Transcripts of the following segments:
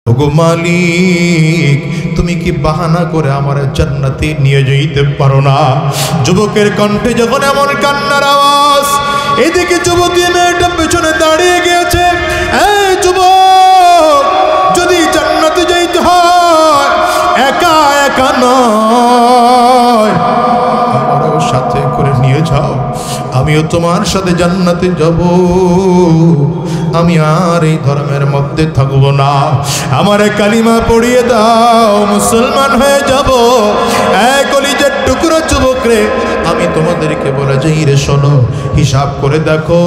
ওগো মালিক, তুমি কি বাহানা করে আমার জান্নাতে নিয়ে যেতে পারো না? যুবকের কণ্ঠে যখন এমন কান্নার আওয়াজ, এদিকে যুবতী মেয়েটা পেছনে দাঁড়িয়ে গিয়েছে। এই যুবক, যদি জান্নাতে যাইতে হয় একা একা নয়, আমারও সাথে করে নিয়ে যাও, আমিও তোমার সাথে জান্নাতে যাব। আমি আর এই ধর্মের মধ্যে থাকবো না, আমার কালিমা পড়িয়ে দাও, মুসলমান হয়ে যাব। এক কলিজার টুকরো যুবক রে, আমি তোমাদেরকে বলে যাই রে, শোনো, হিসাব করে দেখো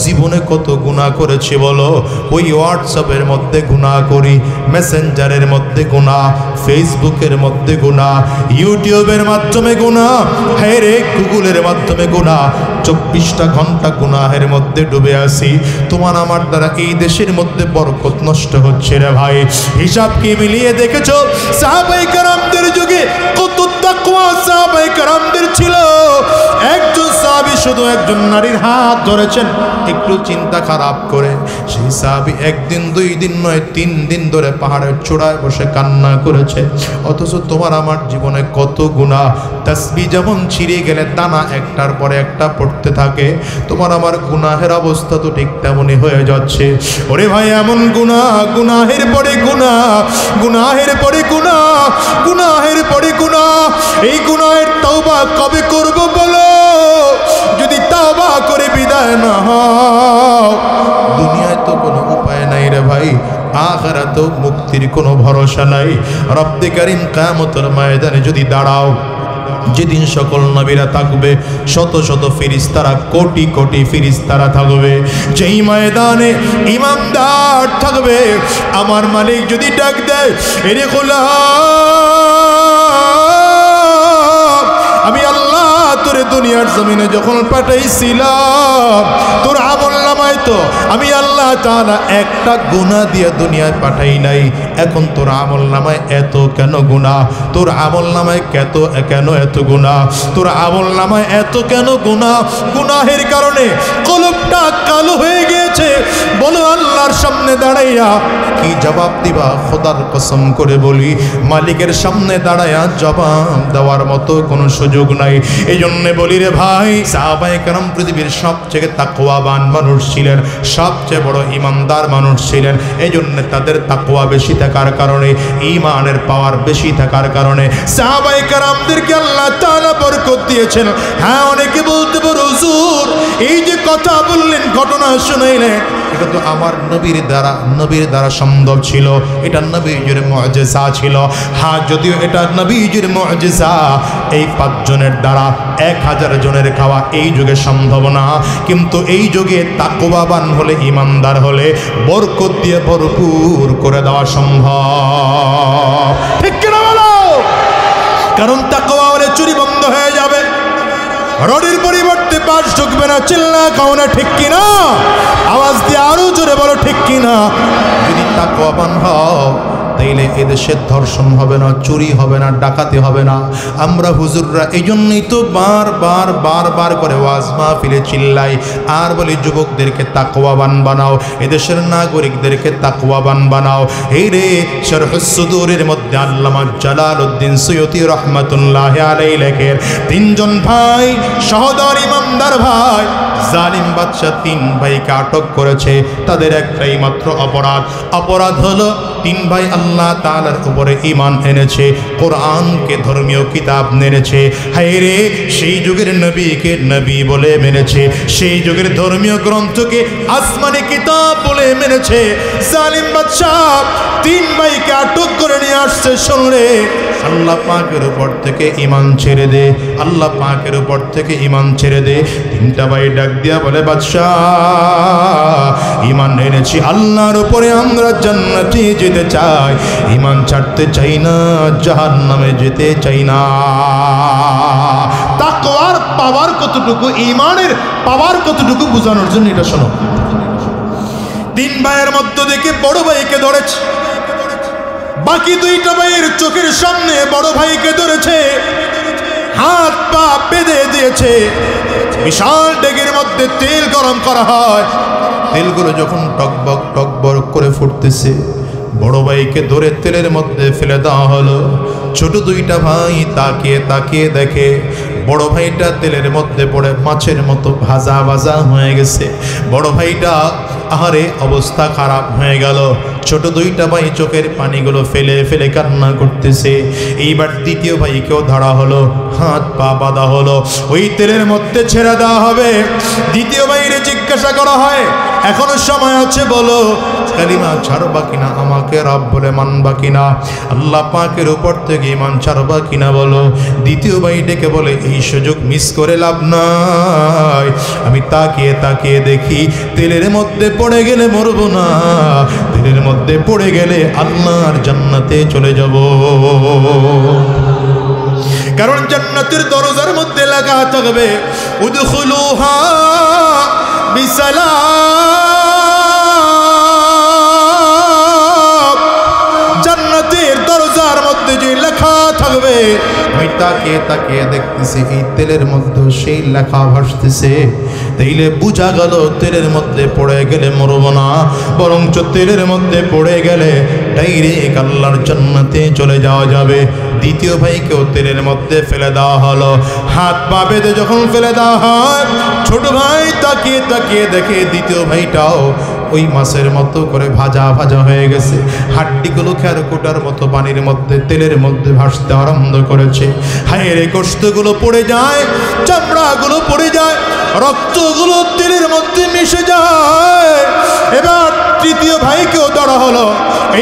জীবনে কত গুনাহ করেছি বলো। ওই হোয়াটসঅ্যাপের মধ্যে গুনাহ করি, মেসেঞ্জারের মধ্যে গুনাহ, ফেসবুকের মধ্যে গুনাহ, ইউটিউবের মাধ্যমে গুনাহ, হ্যাঁ রে গুগলের মাধ্যমে গুনাহ। 24টা ঘন্টা গুনাহের মধ্যে ডুবে আছি। তোমার আমার দ্বারা এই দেশের মধ্যে বরকত নষ্ট হচ্ছে রে ভাই। হিসাব কি মিলিয়ে দেখেছো? সাহাবায়ে কেরামদের যুগে কত তাকওয়া সাহাবায়ে কেরামদের ছিল। একজন সাহাবী শুধু একজন নারীর হাত ধরেছেন, একটু চিন্তা খারাপ করে সেই সাহাবী একদিন 2 দিন নয় 3 দিন ধরে পাহাড়ের চূড়ায় বসে কান্না করেছে। অথচ তোমার আমার জীবনে কত গুনাহ। তাসবিহ যেমন ছিঁড়ে গেলে দানা একটার পরে একটা পড়তে থাকে, তোমার আমার গুনাহের অবস্থা তো ঠিক তেমনই হয়ে যাচ্ছে। ওরে ভাই, এমন গুনাহ, গুনাহের পরে গুনাহ, গুনাহের পরে গুনাহ, গুনাহের পরে গুনাহ। এই গুনাহের তওবা কবে করব বলো? যদি তওবা করে বিদায় না হও, দুনিয়ায় তো কোনো উপায় নাই রে ভাই, আখিরাতেও মুক্তির কোনো ভরসা নাই। রব্বে কারীম কিয়ামতের ময়দানে যদি দাঁড়াও, যেদিন সকল নবীরা থাকবে, শত শত ফেরেশতারা, কোটি কোটি ফেরেশতারা থাকবে, যেই ময়দানে ইমানদার থাকবে, আমার মালিক যদি ডাক দেয়, এরে গোলাম, আমি আল্লাহ তোরে দুনিয়ার জমিনে যখন পাঠাইছিলাম, তোর আমলনামায় তো আমি আল্লাহ তাআলা একটা গুনাহ দিয়ে দুনিয়ায় পাঠাই নাই। এখন তোর আমলনামায় এত কেন গুনাহ? তোর আমলনামায় কেন এত গুনাহ? তোর আমলনামায় এত কেন গুনাহ? গুনাহের কারণে কলবটা কালো হয়ে গিয়েছে। বলো আল্লাহর সামনে দাঁড়াইয়া কি জবাব দিবা? খোদার কসম করে বলি, মালিকের সামনে দাঁড়াইয়া জবাব দেওয়ার মতো কোনো সুযোগ নাই। এই জন্য বলি রে ভাই, সাহাবায়ে কেরাম পৃথিবীর সবচেয়ে তাকওয়াবান মানুষ ছিলেন, সবচেয়ে বড় ইমানদার মানুষ ছিলেন। এই জন্য তাদের তাকওয়া বেশি থাকার কারণে, ঈমানের পাওয়ার বেশি থাকার কারণে সাহাবায়ে কেরামদেরকে আল্লাহ তাআলা বরকত দিয়েছেন। হ্যাঁ, অনেকে বলতে পারে হুজুর এই যে কথা বললেন, ঘটনা শুনাইলেন, এটা তো আমার নবীর দ্বারা সম্ভব ছিল, এটা নবীজির মুআজিজা ছিল। হ্যাঁ, যদিও এটা নবীজির মুআজিজা, এই 5 জনের দ্বারা 1000 জনের খাওয়া এই যুগে সম্ভব না। কিন্তু এই যুগে তাকওয়াবান হলে, ইমানদার হলে বরকত দিয়ে ভরপুর করে দেওয়া সম্ভব। ঠিক কিনা বলো? কারণ তাকওয়া হলে চুরি বন্ধ হয়ে যাবে, রোডের পরিবর্তে বাস ঢুকবে না। চিল্লা খাও না ঠিক কিনা? আওয়াজ দিয়ে আরো জোরে বলো ঠিক কিনা? যদি তাকওয়াবান হও, তাইলে এদেশের ধর্ষণ হবে না, চুরি হবে না, ডাকাতি হবে না। আমরা হুজুররা এই জন্যই তো বারবার করে ওয়াজ মাহফিলে চিল্লাই আর বলি, যুবকদেরকে তাকওয়াবান বানাও, এদেশের নাগরিকদেরকে তাকওয়াবান বানাও। এই রে শরহুস সুদূরের মধ্যে আল্লামা জালালউদ্দিন সুয়ুতী রহমাতুল্লাহি আলাইহি লেখেন, 3 জন ভাই, সহদর ইমানদার ভাই, জালিম বাদশা 3 ভাইকে আটক করেছে। তাদের একটাই মাত্র অপরাধ হলো 3 ভাই আল্লাহ তাআলার উপরে ঈমান এনেছে, কোরআনকে ধর্মীয় কিতাব মেনেছে। হায় রে, সেই যুগের নবীকে নবী বলে মেনেছে, সেই যুগের ধর্মীয় গ্রন্থকে আসমানি কিতাব বলে মেনেছে। জালিম বাদশা 3 ভাইকে আটক করে নিয়ে আসছে। শুনলে, আল্লাহ পাকের উপর থেকে ঈমান ছেড়ে দে, আল্লাহ পাকের উপর থেকে ঈমান ছেড়ে দে। 3টা ভাই ডাক দিয়া বলে, বাদশা, ঈমান এনেছি আল্লাহর উপরে, আমরা জান্নাতে যেতে চাই, ঈমান ছাড়তে চাই না, জাহান্নামে যেতে চাই না। তাকওয়ার পাওয়ার কতটুকু, ঈমানের পাওয়ার কতটুকু বোঝানোর জন্য এটা শোনো। 3 ভাইয়ের মধ্য থেকে বড় ভাইকে ধরেছে, বাকি 2টা ভাইয়ের চোখের সামনে বড় ভাইকে ধরেছে, হাত পা বেঁধে দিয়েছে। বিশাল ডেগের মধ্যে তেল গরম করা হয়, তেলগুলো যখন টকবক করে ফুটতেছে, বড় ভাইকে ধরে তেলের মধ্যে ফেলে দেওয়া হলো। ছোট দুইটা ভাই তাকিয়ে তাকিয়ে দেখে বড় ভাইটা তেলের মধ্যে পড়ে মাছের মতো ভাজা ভাজা হয়ে গেছে। বড় ভাইটা আহারে অবস্থা খারাপ হয়ে গেল। ছোট দুইটা ভাই চোখের পানিগুলো ফেলে ফেলে কান্না করতেছে। এইবার দ্বিতীয় ভাইকেও ধরা হলো, হাত পা বাঁধা হলো, ওই তেলের মধ্যে ছেড়ে দেওয়া হবে। দ্বিতীয় ভাইরে জিজ্ঞাসা করা হয়, এখনো সময় আছে, বলো কালিমা ছাড়বা কিনা, আমাকে রব বলে মানবা কিনা, আল্লাহ পাকের উপর থেকে ঈমান ছাড়বা কিনা বলো। দ্বিতীয় ভাই ডেকে বলে, এই সুযোগ মিস করে লাভ নাই। আমি তাকিয়ে তাকিয়ে দেখি তেলের মধ্যে পড়ে গেলে মরবো না, তেলের মধ্যে পড়ে গেলে আল্লাহর জান্নাতে চলে যাব। কারণ জান্নাতের দরজার মধ্যে লেখা থাকবে উদখুলুহা বিসালাম। জান্নাতের দরজার মধ্যে যে লেখা থাকবে, আমি তাকিয়ে তাকিয়ে দেখতেছি এই তেলের মধ্যে সেই লেখা ভাসতেছে। তাইলে বুঝা গেল তেলের মধ্যে পড়ে গেলে মরব না, বরঞ্চ তেলের মধ্যে পড়ে গেলে ডাইরেক্ট আল্লাহর জান্নাতে চলে যাওয়া যাবে। দ্বিতীয় ভাইকেও তেলের মধ্যে ফেলে দেওয়া হলো। হাত পা বেঁধে যখন ফেলে দেওয়া হয়, ছোট ভাই তাকিয়ে তাকিয়ে দেখে দ্বিতীয় ভাইটাও ওই মাছের মতো করে ভাজা ভাজা হয়ে গেছে। হাড্ডিগুলো খেরকুটার মতো পানির মধ্যে তেলের মধ্যে ভাসতে আরম্ভ করেছে। হায়ের গোশতগুলো পড়ে যায়, চামড়াগুলো পড়ে যায়, রক্তগুলো তেলের মধ্যে মিশে যায়। এবার তৃতীয় ভাইকেও ধরা হলো,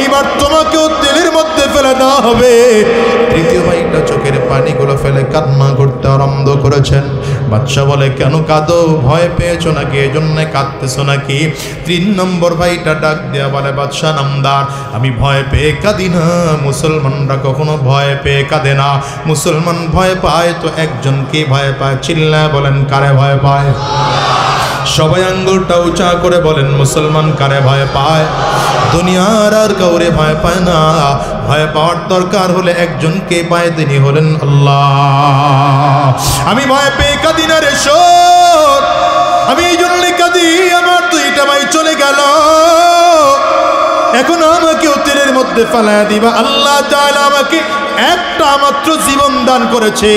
এইবার তোমাকেও তেলের মধ্যে ফেলে দেওয়া হবে। তৃতীয় ভাইটা চোখের পানিগুলো ফেলে কান্না করতে আরম্ভ করেছেন। বাদশা বলে, কেন কাঁদো, ভয় পেয়েছো নাকি, এজন্য কাঁদতেছো নাকি? 3 নম্বর ভাইটা ডাক দেয়া বলে, বাদশা নামদার, আমি ভয় পেয়ে কাঁদি না, মুসলমানরা কখনো ভয় পেয়ে কাঁদে না। মুসলমান ভয় পায় তো একজনকে ভয় পায়। চিল্লায় বলেন, কারে ভয় পায়? সবাই আঙ্গুলটা উঁচা করে বলেন, মুসলমান কারে ভয় পায়? দুনিয়ার আর কাউরে ভয় পায় না। ভয় পাওয়ার দরকার হলে একজনকে পায়, তিনি হলেন আল্লাহ। আমি ভয় পেয়ে কাঁদি না রে শোন, আমি এই জন্য কাঁদি, আমার 2টা ভাই চলে গেল, এখন আমাকেও তেলের মধ্যে ফেলায় দিবা। আল্লাহ তাআলা আমাকে একটা মাত্র জীবন দান করেছে,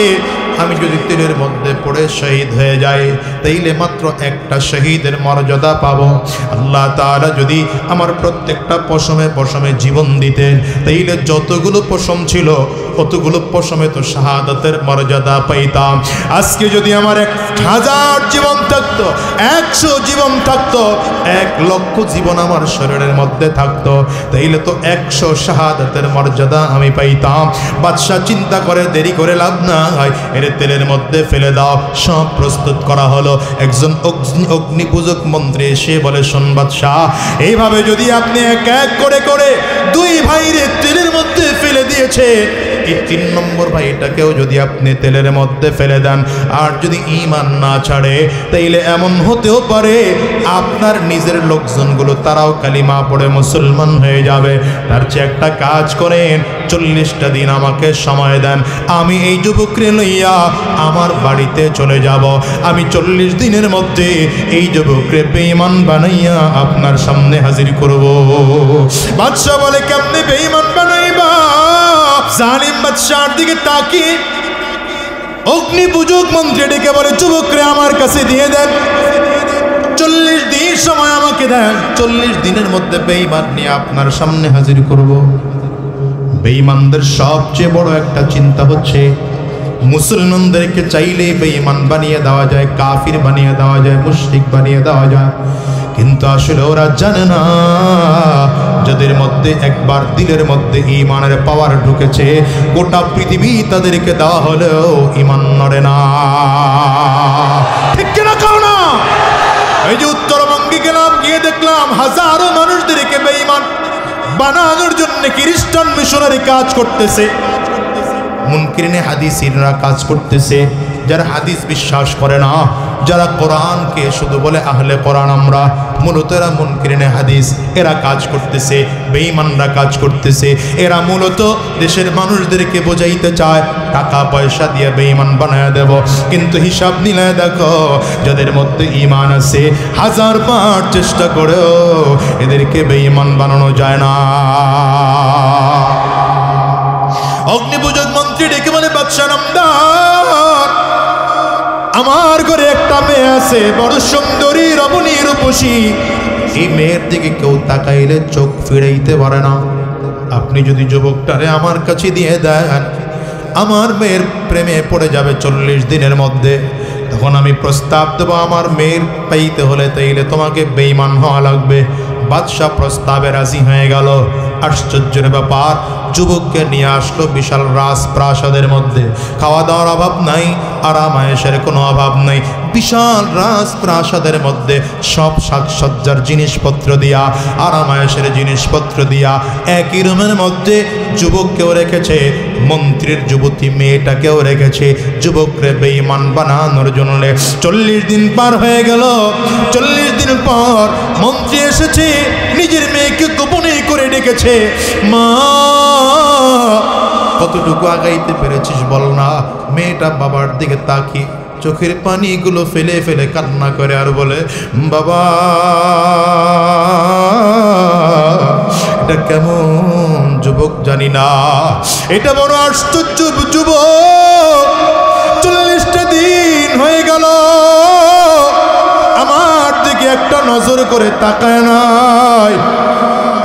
আমি যদি তেলের মধ্যে পড়ে শহীদ হয়ে যায়, তাইলে মাত্র একটা শহীদের মর্যাদা পাবো। আল্লাহ তাআলা যদি আমার প্রত্যেকটা পশমে পশমে জীবন দিতেন, তাইলে যতগুলো পশম ছিল অতগুলো পশমে তো শাহাদাতের মর্যাদা পাইতাম। আজকে যদি আমার 1000 জীবন থাকতো, 100 জীবন থাকতো, 1 লক্ষ জীবন আমার শরীরের মধ্যে থাকতো, তাইলে তো 100 শাহাদাতের মর্যাদা আমি পাইতাম। বাদশা চিন্তা করে, দেরি করে লাভ নাই, এর তেলের মধ্যে ফেলে দাও। সব প্রস্তুত করা হলো। একজন অগ্নি পূজক মন্ত্রী এসে বলে, শোন বাদশাহ, এইভাবে যদি আপনি এক এক করে করে 2 ভাইরে তেলের মধ্যে ফেলে দিয়েছে, এই 3 নম্বর ভাইটাকেও যদি আপনি তেলের মধ্যে ফেলে দেন, আর যদি ঈমান না ছাড়ে, তাইলে এমন হতেও পারে আপনার নিজের লোকজনগুলো তারাও কালিমা পড়ে মুসলমান হয়ে যাবে। তার চেয়ে একটা কাজ করেন, 40টা দিন আমাকে সময় দেন, আমি এই যুবককে লইয়া আমার বাড়িতে চলে যাব। আমি 40 দিনের মধ্যে এই যুবককে বেঈমান বানাইয়া আপনার সামনে হাজির করব। বাদশা বলে, কেমনে বেঈমান বানাইবা? জালিম বাদশার দিকে তাকিয়ে অগ্নি পূজক মন্ত্রী ডেকে বলে, যুবকরে আমার কাছে দিয়ে দেন, 40 দিন সময় আমাকে দেন, 40 দিনের মধ্যে বেঈমান নিয়ে আপনার সামনে হাজির করব। বেঈমানদের সবচেয়ে বড় একটা চিন্তা হচ্ছে, মুসলমানদেরকে চাইলেই বেঈমান বানিয়ে দেওয়া যায়, কাফির বানিয়ে দেওয়া যায়, মুশরিক বানিয়ে দেওয়া যায়, কিন্তু আসলে ওরা জানে না, যাদের মধ্যে একবার দিলের মধ্যে ঈমানের পাওয়ার ঢুকেছে, গোটা পৃথিবী তাদেরকে দেওয়া হলেও ঈমান নড়ে না। ঠিক কিনা কাও না? এই যে উত্তরবঙ্গে গেলাম, গিয়ে দেখলাম হাজারো মানুষদেরকে বেঈমান বানানোর জন্য খ্রিস্টান মিশনারি কাজ করতেছে, মুনকিরিনে হাদিসিনরা কাজ করতেছে, যারা হাদিস বিশ্বাস করে না, যারা কোরআনকে শুধু বলে আহলে কোরআন আমরা, মূলত এরা মুনকিরিনে হাদিস, এরা কাজ করতেছে, বেঈমানরা কাজ করতেছে। এরা মূলত দেশের মানুষদেরকে বোঝাইতে চায় টাকা পয়সা দিয়ে বেঈমান বানায় দেব, কিন্তু হিসাব নিলে দেখো যাদের মধ্যে ঈমান আছে 1000 বার চেষ্টা করেও এদেরকে বেঈমান বানানো যায় না। অগ্নিপূজক মন্ত্রী ডেকে বলে, বাদশা নামদার, আমার ঘরে একটা মেয়ে আছে, বড় সুন্দরী রমণী রূপসী। এই মেয়ের দিকে কেউ তাকাইলে চোখ ফিরাইতে পারে না। আপনি যদি যুবকটারে আমার কাছে দিয়ে দেন, আমার মেয়ের প্রেমে পড়ে যাবে 40 দিনের মধ্যে। তখন আমি প্রস্তাব দেবো, আমার মেয়ের পাইতে হলে তাইলে তোমাকে বেঈমান হওয়া লাগবে। বাদশাহ প্রস্তাবে রাজি হয়ে গেল। আশ্চর্যের ব্যাপার, যুবককে নিয়ে আসলো বিশাল রাজপ্রাসাদের মধ্যে। খাওয়া দাওয়ার অভাব নাই, আরাম আয়েশের কোনো অভাব নাই। বিশাল রাজপ্রাসাদের মধ্যে সব সাজসজ্জার জিনিসপত্র দিয়া, আরাম আয়েশের জিনিসপত্র দিয়া, একই রুমের মধ্যে যুবককেও রেখেছে, মন্ত্রীর যুবতী মেয়েটাকেও রেখেছে, যুবকরে বেঈমান বানানোর জন্য। 40 দিন পার হয়ে গেল। 40 দিন পর মন্ত্রী এসেছে, নিজের মেয়েকে গোপনে করে ডেকেছে। মা, কতটুকু আগাইতে পেরেছিস বল না? মেয়েটা বাবার দিকে তাকিয়ে চোখের পানিগুলো ফেলে ফেলে কান্না করে আর বলে, বাবা, এটা কেমন যুবক জানি না, এটা বড় আশ্চর্য যুবক। 40টা দিন হয়ে গেল, আমার দিকে একটা নজর করে তাকায় নাই।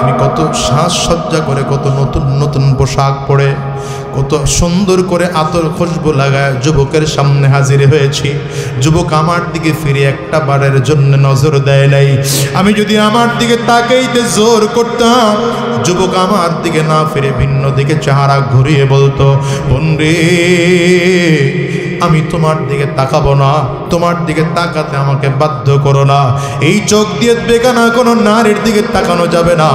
আমি কত সাজসজ্জা করে, কত নতুন নতুন পোশাক পরে, কত সুন্দর করে আতর খুশবু লাগায় যুবকের সামনে হাজির হয়েছি। যুবক আমার দিকে ফিরে একটা বারের জন্য নজর দেয় নাই। আমি যদি আমার দিকে তাকাইতে জোর করতাম, যুবক আমার দিকে না ফিরে ভিন্ন দিকে চেহারা ঘুরিয়ে বলতো, বন্ধু, আমি তোমার দিকে তাকাবো না, তোমার দিকে তাকাতে আমাকে বাধ্য করো না। এই চোখ দিয়ে বেগানা কোনো নারীর দিকে তাকানো যাবে না।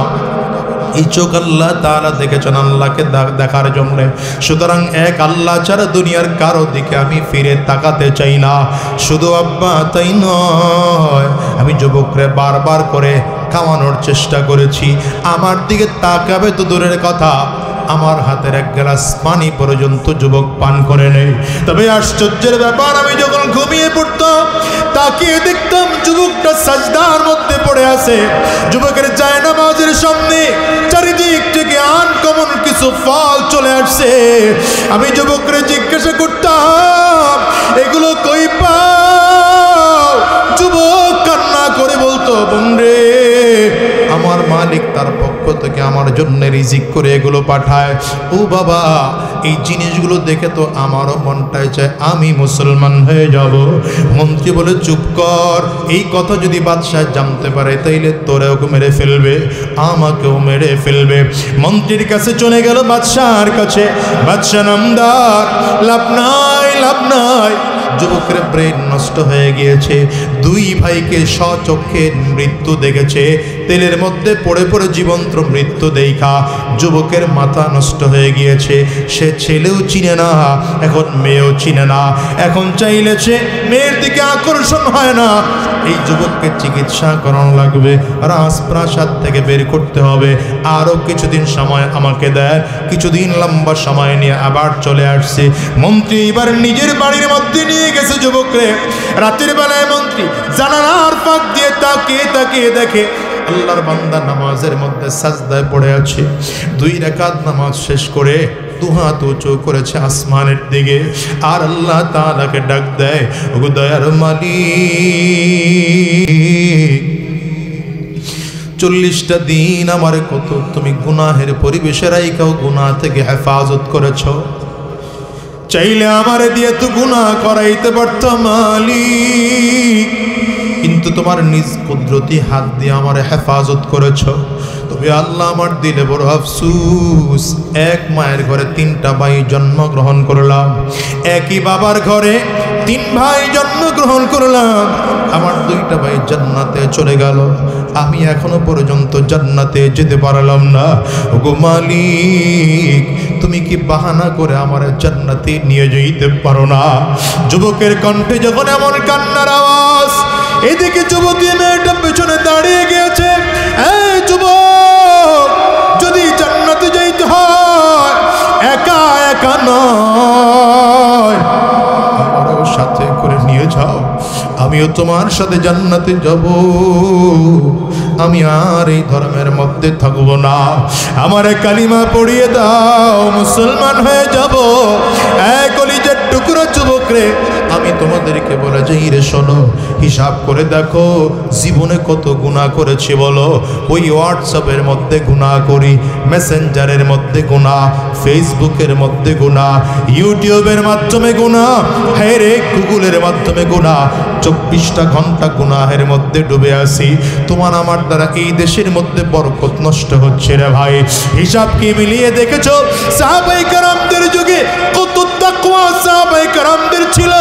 এই চোখ আল্লাহ তাআলা দেখেছেন আল্লাহকে দেখার জন্য। সুতরাং এক আল্লাহ ছাড়া দুনিয়ার কারো দিকে আমি ফিরে তাকাতে চাই না। শুধু আব্বা তাই নয়, আমি যুবকরে বারবার করে খাওয়ানোর চেষ্টা করেছি, আমার দিকে তাকাবে তো দূরের কথা, আমার হাতের এক গ্লাস পানি পর্যন্ত যুবক পান করে নেই। তবে আশ্চর্যের ব্যাপার, আমি যখন ঘুমিয়ে পড়তাম তাকিয়ে দেখতাম যুবকটা সাজদার মধ্যে পড়ে আছে। যুবকের জায়নামাজের সামনে চারিদিক থেকে আনকমন কিছু ফল চলে আসছে। আমি যুবকরে জিজ্ঞাসা করতাম, এগুলো কই পাও? যুবক কান্না করে বলতো, বন্ধে, আমার মালিক তার পক্ষ থেকে আমার জন্য রিজিক করে এগুলো পাঠায়। ও বাবা, এই জিনিসগুলো দেখে তো আমারও মনটাই চায় আমি মুসলমান হয়ে যাব। মন্ত্রী বলে, চুপ কর, এই কথা যদি বাদশাহ জানতে পারে তাইলে তোরেও মেরে ফেলবে, আমাকেও মেরে ফেলবে। মন্ত্রীর কাছে চলে গেল, বাদশাহর কাছে। বাদশাহ নামদার, লাভ নাই, লাভ নাই। যুবকের ব্রেন নষ্ট হয়ে গিয়েছে। দুই ভাইকে স্বচক্ষে মৃত্যু দেখেছে, তেলের মধ্যে পড়ে পড়ে জীবন্ত মৃত্যু দেখা যুবকের মাথা নষ্ট হয়ে গিয়েছে। সে ছেলেও চিনে না, এখন মেয়েও চিনে না। এখন চাইলেছে মেয়ের দিকে আকর্ষণ হয় না। এই যুবককে চিকিৎসা করানো লাগবে, রাজপ্রাসাদ থেকে বের করতে হবে। আরও কিছুদিন সময় আমাকে দেয়। কিছুদিন লম্বা সময় নিয়ে আবার চলে আসছে। মন্ত্রী এবার নিজের বাড়ির মধ্যে নিয়ে গেছে যুবকরে। রাতের বেলায় মন্ত্রী জানালার ফাঁক দিয়ে তাকিয়ে তাকিয়ে দেখে আল্লাহর বান্দা নামাজের মধ্যে সাজদায় পড়ে আছে। 2 রাকাত নামাজ শেষ করে দুহাত উঁচু করেছে আসমানের দিকে, আর আল্লাহ তাআলাকে ডাক দেয়, ওগো দয়ার মালিক, 40টা দিন আমার কত তুমি গুনাহের পরিবেশে রাইখাও গুনাহ থেকে হেফাজত করেছ। চাইলে আমার দিয়ে তো গুনাহ করাইতে পারত মালিক, কিন্তু তোমার নিজ কুদরতি হাত দিয়ে আমার হেফাজত করেছ। তবে আল্লাহ, আমার দিলে বড় আফসুস, এক মায়ের ঘরে 3টা ভাই জন্মগ্রহণ করলাম, একই বাবার ঘরে 3 ভাই জন্মগ্রহণ করলাম। আমার 2টা ভাই জান্নাতে চলে গেল, আমি এখনো পর্যন্ত জান্নাতে যেতে পারলাম না। ওগো মালিক, তুমি কি বাহানা করে আমার জান্নাতে নিয়ে যেতে পারো না? যুবকের কণ্ঠে যখন এমন কান্নার আওয়াজ, এদিকে যুবতী মেয়েটা পেছনে দাঁড়িয়ে গিয়েছে। এই যুবক, যদি জান্নাতে যাইতে হয় একা একা নয়, আমারও সাথে করে নিয়ে যাও, আমিও তোমার সাথে জান্নাতে যাব। আমি আর এই ধর্মের মধ্যে থাকবো না, আমারে কালিমা পড়িয়ে দাও, মুসলমান হয়ে যাব। এক কলিজার টুকরো যুবক রে, আমি তোমাদেরকে বলে যাই রে, শোনো, হিসাব করে দেখো জীবনে কত গুনাহ করেছি বলো। ওই হোয়াটসঅ্যাপের মধ্যে গুনাহ করি, মেসেঞ্জারের মধ্যে গুনাহ, ফেসবুকের মধ্যে গুনাহ, ইউটিউবের মাধ্যমে গুনাহ, হ্যাঁ রে গুগলের মাধ্যমে গুনাহ। 24টা ঘন্টা গুনাহের মধ্যে ডুবে আছি। তোমার আমার দ্বারা এই দেশের মধ্যে বরকত নষ্ট হচ্ছে রে ভাই। হিসাব কি মিলিয়ে দেখেছো? সাহাবায়ে কেরামদের যুগে কত তাকওয়া সাহাবায়ে কেরামদের ছিল।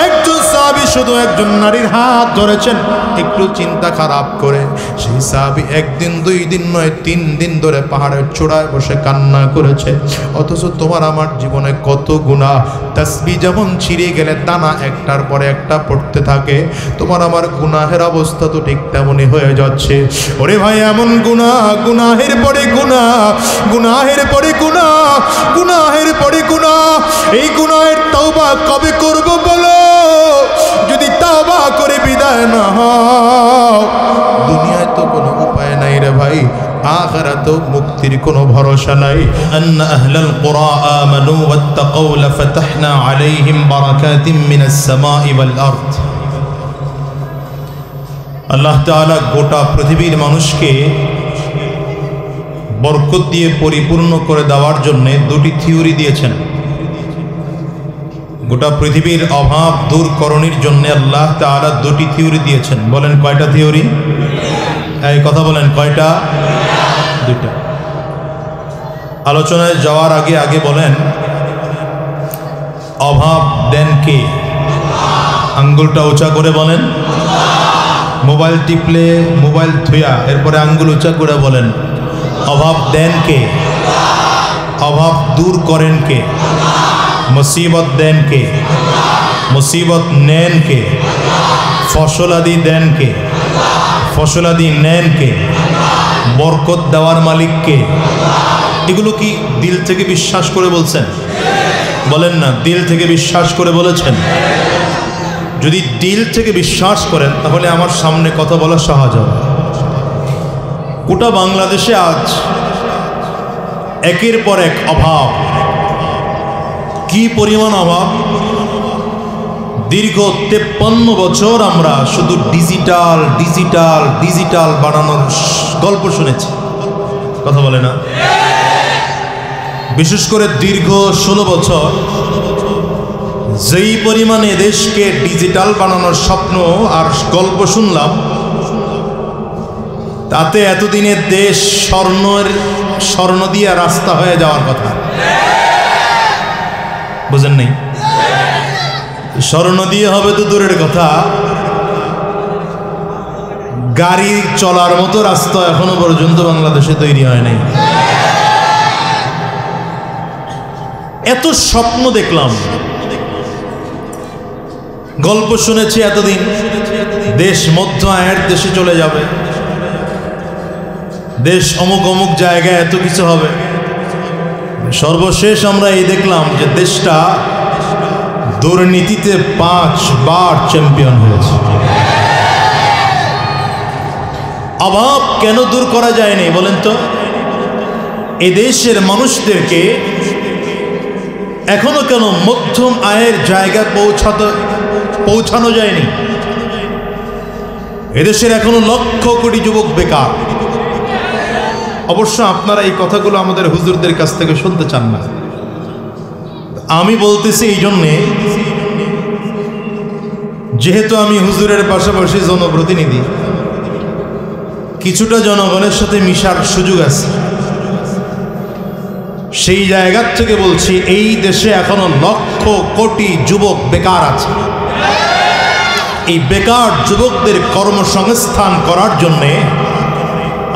একজন সাহাবী শুধু একজন নারীর হাত ধরেছেন, একটু চিন্তা খারাপ করে সেই সাহাবী একদিন 2 দিন নয় 3 দিন ধরে পাহাড়ের চূড়ায় বসে কান্না করেছে। অথচ তোমার আমার জীবনে কত গুনাহ। তাসবিহ যেমন ছিঁড়ে গেলে দানা একটার পরে একটা পড়তে থাকে, তোমার আমার গুনাহের অবস্থা তো ঠিক তেমনই হয়ে যাচ্ছে। ওরে ভাই, এমন গুনাহ, গুনাহের পরে গুনাহ, গুনাহের পরে গুনাহ, গুনাহের পরে গুনাহ। এই গুনাহের তওবা কবে করব বলো? যদি তওবা করে বিদায় না হও, দুনিয়ায় তো কোনো উপায় নাই রে ভাই, আখিরাতে মুক্তির কোনো ভরসা নাই। أن أهل القرى آمنوا واتقوا لفتحنا عليهم بركات من السماء والأرض। আল্লাহ তাআলা গোটা পৃথিবীর মানুষকে বরকত দিয়ে পরিপূর্ণ করে দেওয়ার জন্য 2টি থিওরি দিয়েছেন। গোটা পৃথিবীর অভাব দূর করণের জন্য আল্লাহ তাআলা 2টি থিওরি দিয়েছেন। বলেন কয়টা থিওরি? এই কথা বলেন কয়টা? 2টা। আলোচনায় যাওয়ার আগে বলেন, অভাব দেন কে? আঙ্গুলটা উঁচা করে বলেন। মোবাইল টিপলে মোবাইল থুয়া এরপরে আঙ্গুল উঁচা করে বলেন, অভাব দেন কে? অভাব দূর করেন কে? মুসিবত দেন কে? মুসিবত নেন কে? ফসল আদি দেন কে? ফসল আদি নেন কে? বরকত দেওয়ার মালিক কে? এগুলো কি দিল থেকে বিশ্বাস করে বলছেন? বলেন না, দিল থেকে বিশ্বাস করে বলেছেন? যদি দিল থেকে বিশ্বাস করেন তাহলে আমার সামনে কথা বলা সহজ হবে। গোটা বাংলাদেশে আজ একের পর এক অভাব। কি পরিমাণ অভাব! দীর্ঘ 53 বছর আমরা শুধু ডিজিটাল ডিজিটাল ডিজিটাল বানানোর গল্প শুনেছি, কথা বলে না? বিশেষ করে দীর্ঘ 16 বছর যেই পরিমাণে দেশকে ডিজিটাল বানানোর স্বপ্ন আর গল্প শুনলাম, তাতে এতদিনে দেশ স্বর্ণ দিয়ে রাস্তা হয়ে যাওয়ার কথা। বুঝেন নাই? স্বর্ণ দিয়ে হবে তো দূরের কথা, গাড়ি চলার মতো রাস্তা এখনো পর্যন্ত বাংলাদেশে তৈরি হয় নাই। এত স্বপ্ন দেখলাম, গল্প শুনেছি এতদিন, দেশ মধ্য আয়ের দেশে চলে যাবে, দেশ অমুক অমুক জায়গায় এত কিছু হবে। সর্বশেষ আমরা এই দেখলাম যে দেশটা দুর্নীতিতে 5 বার চ্যাম্পিয়ন হয়েছে। অভাব কেন দূর করা যায়নি বলেন তো? এ দেশের মানুষদেরকে এখনো কেন মধ্যম আয়ের জায়গায় পৌঁছানো যায়নি? এদেশের এখনো লক্ষ কোটি যুবক বেকার। অবশ্য আপনারা এই কথাগুলো আমাদের হুজুরদের কাছ থেকে শুনতে চান না, আমি বলতেছি এই জন্যে, যেহেতু আমি হুজুরের পাশাপাশি জনপ্রতিনিধি, কিছুটা জনগণের সাথে মিশার সুযোগ আছে। সেই জায়গা থেকে বলছি, এই দেশে এখনো লক্ষ কোটি যুবক বেকার আছে। এই বেকার যুবকদের কর্মসংস্থান করার জন্যে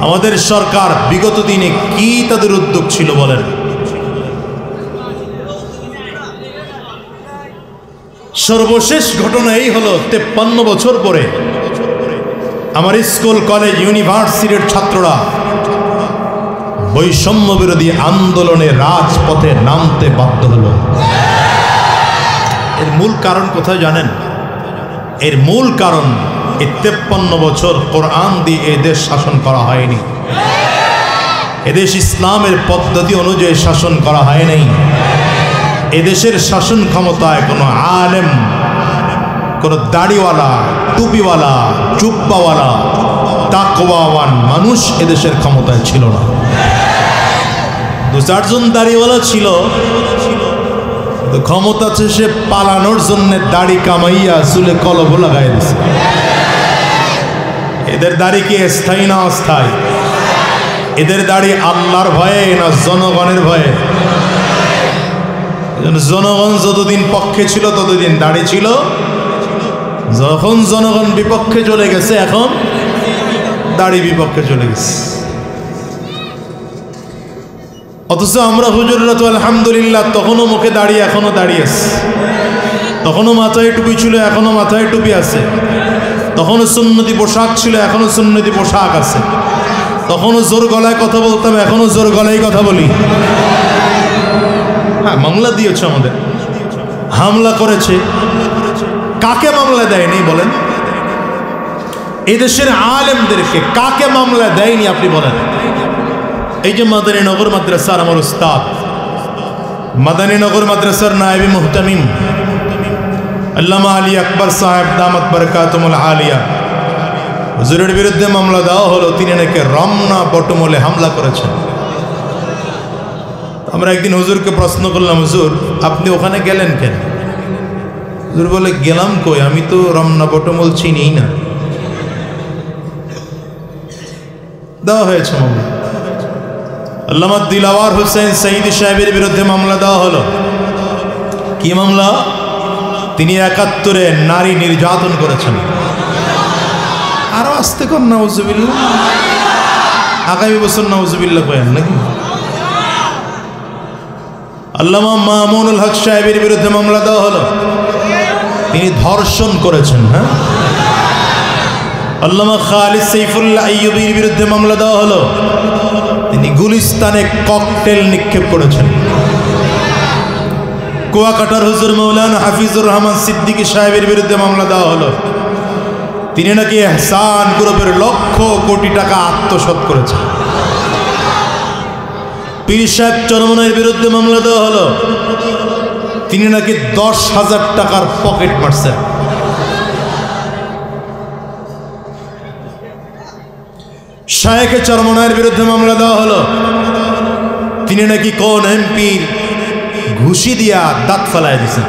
আমাদের সরকার বিগত দিনে কি তাদের উদ্যোগ ছিল বলেন? সর্বশেষ ঘটনা এই হলো 53 বছর পরে আমার স্কুল কলেজ ইউনিভার্সিটির ছাত্ররা বৈষম্য বিরোধী আন্দোলনে রাজপথে নামতে বাধ্য হলো। এর মূল কারণ কোথায় জানেন? এর মূল কারণ এই 53 বছর কোরআন দিয়ে এদেশ শাসন করা হয়নি, এদেশ ইসলামের পদ্ধতি অনুযায়ী শাসন করা হয় নাই। এদেশের শাসন ক্ষমতায় কোনো আলেম, কোনো দাড়িওয়ালা, টুপিওয়ালা, জুব্বাওয়ালা, তাকওয়াওয়ান মানুষ এদেশের ক্ষমতায় ছিল না। 2-4 জন দাড়িওয়ালা ছিল, ক্ষমতা সে পালানোর জন্য দাড়ি কামাইয়া চুলে কলব লাগাই দিছে। এদের দাড়ি কি স্থায়ী না অস্থায়ী? এদের দাড়ি আল্লাহর ভয়ে না জনগণের ভয়ে? জনগণ যতদিন পক্ষে ছিল ততদিন দাড়ি ছিল, যখন জনগণ বিপক্ষে চলে গেছে এখন দাড়ি বিপক্ষে চলে গেছে। অথচ আমরা হুজুররা তো আলহামদুলিল্লাহ তখনও মুখে দাড়ি এখনো দাঁড়িয়ে আছে, তখনও মাথায় টুপি ছিল এখনো মাথায় টুপি আছে, তখনও সুন্নতি পোশাক ছিল এখনো সুন্নতি পোশাক আছে, তখনও জোর গলায় কথা বলতাম এখনো জোর গলায় কথা বলি। হ্যাঁ, মামলা দিয়েছে, আমাদের হামলা করেছে, কাকে মামলা দেয়নি বলেন? এদেশের আলেমদেরকে কাকে মামলা দেয়নি আপনি বলেন? এই যে মাদানীনগর মাদ্রাসার আমার উস্তাদ, মাদানীনগর মাদ্রাসার নায়েবে মুহতামিম আল্লামা আলী আকবর সাহেব দামাত বরকাতুল আলিয়া, হুজুরের বিরুদ্ধে মামলা দেওয়া হলো, তিনি নাকি রমনা বটমূলে হামলা করেছেন। আমরা একদিন হুজুরকে প্রশ্ন করলাম, হুজুর আপনি ওখানে গেলেন কেন? হুজুর বলে, গেলাম কই, আমি তো রমনা বটমূল চিনি না। দেওয়া হয়েছে মামলা। আল্লামা দিলাওয়ার হোসেন সঈদ সাহেবের বিরুদ্ধে মামলা দেওয়া হলো। কি মামলা? তিনি 71-এ নারী নির্যাতন করেছেন। আরো আসতে কর নাউজুবিল্লাহ, আগামী বছর নাউজুবিল্লাহ কয়েন নাকি? আল্লামা মামুনুল হক সাহেবের বিরুদ্ধে মামলা দেওয়া হলো, তিনি ধর্ষণ করেছেন। হ্যাঁ, আল্লামা খালিদ সাইফুল্লাহ আইয়ুবীর বিরুদ্ধে মামলা দেওয়া হলো, তিনি গুলিস্তানে ককটেল নিক্ষেপ করেছেন। কুয়াকাটার হুজুর মৌলানা হাফিজুর রহমান সিদ্দিকী সাহেবের বিরুদ্ধে মামলা দেওয়া হলো, তিনি নাকি এহসান গ্রুপের লক্ষ কোটি টাকা আত্মসাৎ করেছেন। পীর সাহেব চরমনাইয়ের বিরুদ্ধে মামলা দেওয়া হলো, তিনি নাকি 10,000 টাকার পকেট মারছেন। শায়েখে চরমনাইয়ের বিরুদ্ধে মামলা দেওয়া হলো, তিনি নাকি কোন এমপির ঘুষি দিয়া দাঁত ফেলায় দিয়েছেন।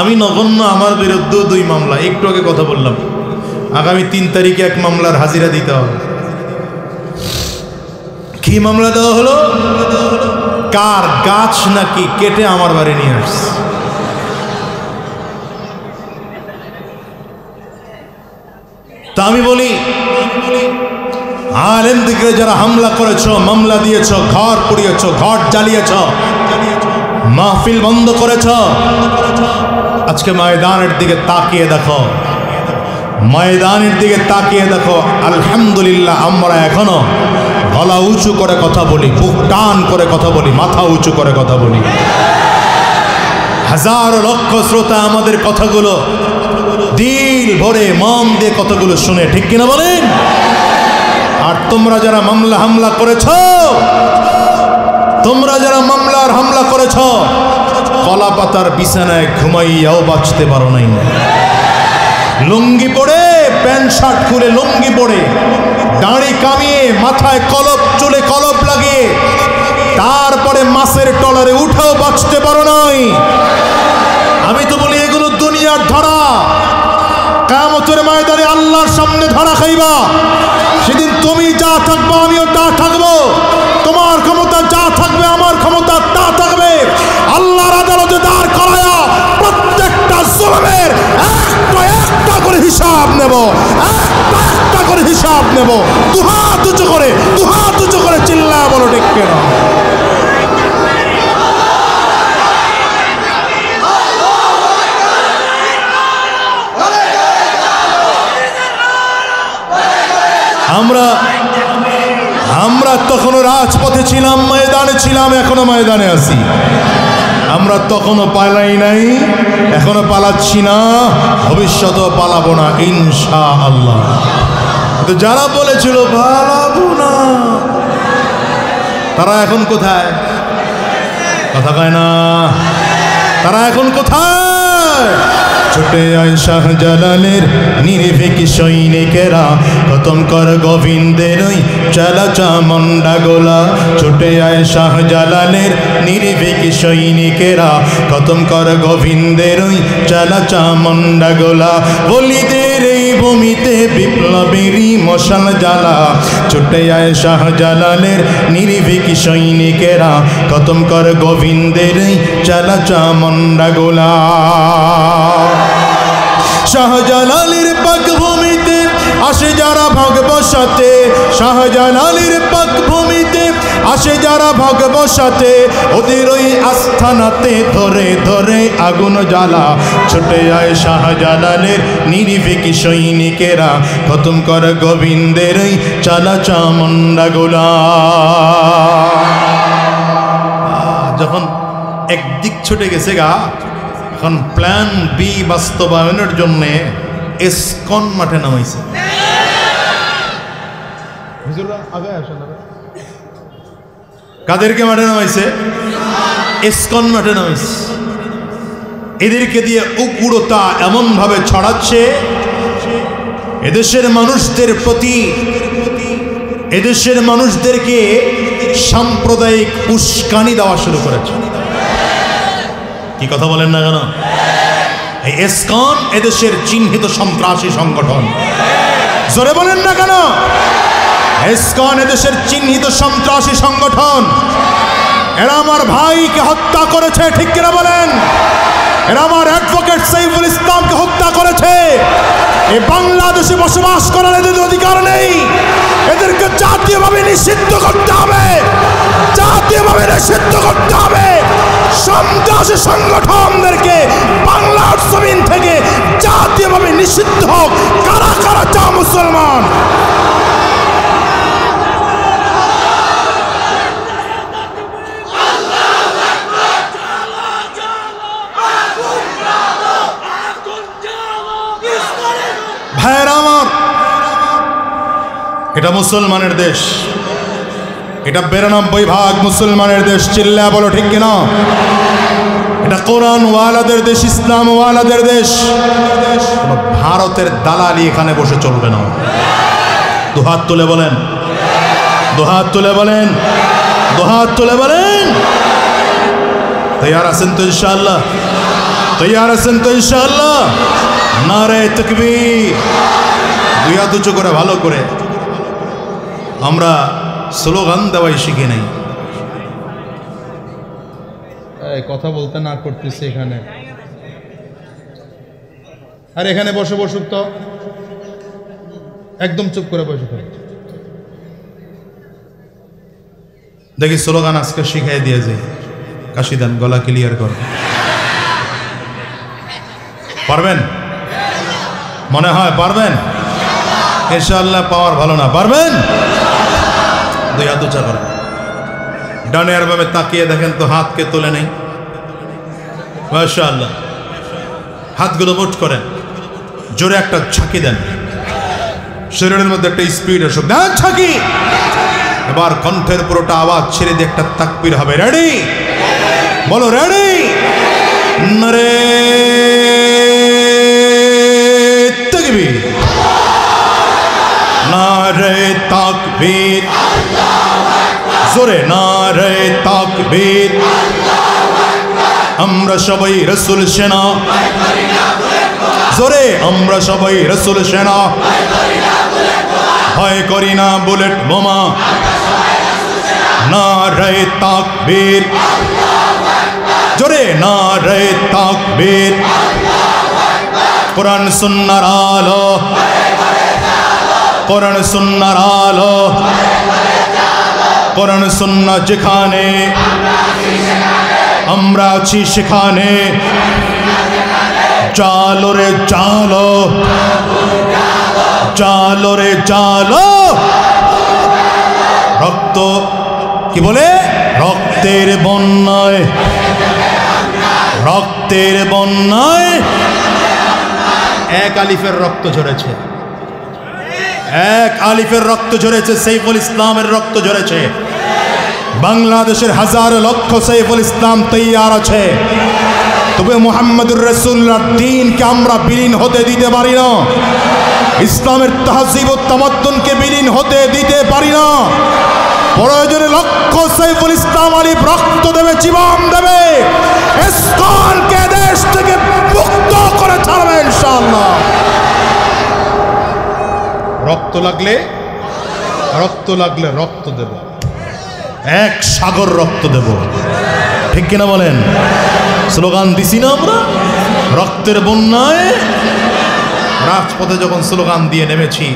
আমি নগণ্য, আমার বিরুদ্ধে 2 মামলা, একটু আগে কথা বললাম, আগামী 3 তারিখে 1 মামলার হাজিরা দিতে হবে। কি মামলা দেওয়া হলো? কার গাছ নাকি কেটে আমার বাড়ি নিয়ে আসছে। তা আমি বলি, আলেমদিকে যারা হামলা করেছ, মামলা দিয়েছ, ঘর পুড়িয়েছ, ঘর জ্বালিয়েছ, মাহফিল বন্ধ করেছ, আজকে ময়দানের দিকে তাকিয়ে দেখো, ময়দানের দিকে তাকিয়ে দেখো। আলহামদুলিল্লাহ আমরা এখনো গলা উঁচু করে কথা বলি, বুক টান করে কথা বলি, মাথা উঁচু করে কথা বলি। হাজার লক্ষ শ্রোতা আমাদের কথাগুলো দিল ভরে মন দিয়ে কথাগুলো শুনে, ঠিক কিনা বলেন? আর তোমরা যারা মামলা হামলা করেছ, তোমরা যারা মামলার হামলা করেছ, কলা পাতার বিছানায় ঘুমাইয়াও বাঁচতে পারো নাই। লুঙ্গি পরে, প্যান্ট শার্ট খুলে লুঙ্গি পরে, দাড়ি কামিয়ে, মাথায় কলপ, চুলে কলপ লাগিয়ে, তারপরে মাছের টলারে উঠেও বাঁচতে পারো নাই। আমি তো বলি এগুলো দুনিয়ার ধরা, কিয়ামতের ময়দানে আল্লাহর সামনে ধরা খাইবা। সেদিন তুমি যা থাকবা আমিও তা থাকবো, তোমার ক্ষমতা যা থাকবে আমার ক্ষমতা তা থাকবে। আল্লাহর আদালতে দাঁড় করায়া প্রত্যেকটা জুলুমের একটা করে হিসাব নেব, একটা করে হিসাব নেব। দুহাত উঁচু করে চিল্লা বলো ঠিক কেন? রাজপথে ছিলাম, ময়দানে ছিলাম, এখনো ময়দানে আছি। আমরা তখনও পালাই নাই, এখনো পালাচ্ছি না, ভবিষ্যতেও পালাবো না ইনশাআল্লাহ। কিন্তু যারা বলেছিল পালাবো না, তারা এখন কোথায়? কথা কয় না। তারা এখন কোথায়? ছুটে আয় শাহজালালের নির্ভীক সৈনিকেরা, খতম কর গোবিন্দের ওই চালা চামুন্ডা গোলা। ছুটে আয় শাহজালালের নির্ভীক সৈনিকেরা, খতম কর গোবিন্দের ওই চালা চামুন্ডা গোলা। বলিদের এই ভূমিতে বিপ্লবেরই মশাল জ্বালা। ছুটে আয় শাহজালালের নির্ভীক সৈনিকেরা, খতম কর গোবিন্দের ওই চালা চামুন্ডা গোলা। শাহজালালের পাক ভূমিতে আসে যারা ভাগ বসাতে, শাহজালালের পাক ভূমিতে আসে যারা ভাগ বসাতে, ওদের ওই আস্থানাতে ধরে ধরে আগুন জ্বালা। ছুটে আয় শাহজালালের নির্ভীক সৈনিকেরা, খতম কর গোবিন্দের ওই চালা চামুন্ডা গোলা। যখন একদিক ছুটে গেছে গা, এখন প্ল্যান বি বাস্তবায়নের জন্য ইসকন মাঠে নামাইছে। কাদেরকে মাঠে নামাইছে? ইসকন মাঠে নামাইছে। এদেরকে দিয়ে উগ্রতা এমন ভাবে ছড়াচ্ছে, এদেশের মানুষদের প্রতি, এদেশের মানুষদেরকে সাম্প্রদায়িক উস্কানি দেওয়া শুরু করেছে। কি কথা বলেন না কেন? এই ইসকন এদেশের চিহ্নিত সন্ত্রাসী সংগঠন। জোরে বলেন না কেন? ইসকন এদেশের চিহ্নিত সন্ত্রাসী সংগঠন। এরা আমার ভাইকে হত্যা করেছে, ঠিক কিনা বলেন? এরা আমার অ্যাডভোকেট সাইফুল ইসলামকে হত্যা করেছে। এই বাংলাদেশে বসবাস করার এদের অধিকার নেই। এদেরকে জাতীয়ভাবে নিষিদ্ধ করতে হবে, জাতীয়ভাবে নিষিদ্ধ করতে হবে। সন্ত্রাসী সংগঠনদেরকে বাংলার জমিন থেকে জাতীয়ভাবে নিষিদ্ধ হোক। কারা কারা চা মুসলমান? ভাইয়েরা আমার, এটা মুসলমানের দেশ, এটা 92% মুসলমানের দেশ। চিল্লা বলো ঠিক কিনা? এটা কোরআন ওয়ালাদের দেশ, ইসলাম ওয়ালাদের দেশ। ভারতের দালালি এখানে বসে চলবে না। দুহাত তুলে বলেন, দুহাত তুলে বলেন, দুহাত তুলে বলেন। তৈয়ার আছেন তো ইনশাআল্লাহ? তৈয়ার আছেন তো ইনশাআল্লাহ? নারে তাকবীর। দুই হাত উঁচু করে ভালো করে। আমরা স্লোগান দেওয়াই শিখি নাই। কথা বলতে না করতেছে এখানে। আর এখানে বসে বসুক তো, একদম চুপ করে বসে থাক। দেখি স্লোগান আজকে শিখাই দিয়ে যায়। কাশি দেন, গলা ক্লিয়ার কর। পারবেন? মনে হয় পারবেন? ইনশাআল্লাহ পাওয়ার ভালো না। পারবেন? দুই হাত উঁচা করেন। ডানে আর ভাবে তাকিয়ে দেখেন তো হাতকে তুলে নেই। মাশাআল্লাহ। হাতগুলো মুঠ করেন, জোরে একটা ঝাঁকি দেন, শরীরের মধ্যে একটা স্পিড আসুক। দেন ঝাঁকি। এবার কণ্ঠের পুরোটা আওয়াজ ছেড়ে দিয়ে একটা তাকবীর হবে। রেডি? বলো রেডি? নারে তাকবীর, নারে তাকবীর, জোরে নারে তাকবীর। আমরা সবাই রাসূল সেনা, জোরে আমরা সবাই রাসূল সেনা। ভয় করি না বুলেট বোমা। নারে তাকবীর, জোরে নারে তাকবীর। কোরআন সুন্নাহর আলো, কোরআন সুন্নাহর আলো, কোরআন সুন্নাহ যেখানে, আমরা আছি সেখানে। চালো রে চালো, চালো রে চালো। রক্ত কি বলে? রক্তের বন্যায়, রক্তের বন্যায় এক আলিফের রক্ত ঝরেছে, এক আলিফের রক্ত ঝরেছে, সাইফুল ইসলামের রক্ত ঝরেছে। বাংলাদেশের হাজার লক্ষ সাইফুল ইসলাম তৈয়ার আছে, তবে মুহাম্মদুর রাসূলুল্লাহর দ্বীনকে আমরা বিলীন হতে দিতে পারি না, ইসলামের তাহজিব ও তামাদ্দুনকে বিলীন হতে দিতে পারি না। প্রয়োজনে লক্ষ সাইফুল ইসলাম আলী রক্ত দেবে, জীবন দেবে, ইসলামকে দেশ থেকে মুক্ত করে ছাড়বে ইনশাআল্লাহ। রক্ত লাগলে, রক্ত লাগলে রক্ত দেব, এক সাগর রক্ত দেব, ঠিক কিনা বলেন? স্লোগান দিছি না আমরা, রক্তের বন্যায়। রাজপথে যখন স্লোগান দিয়ে নেমেছি,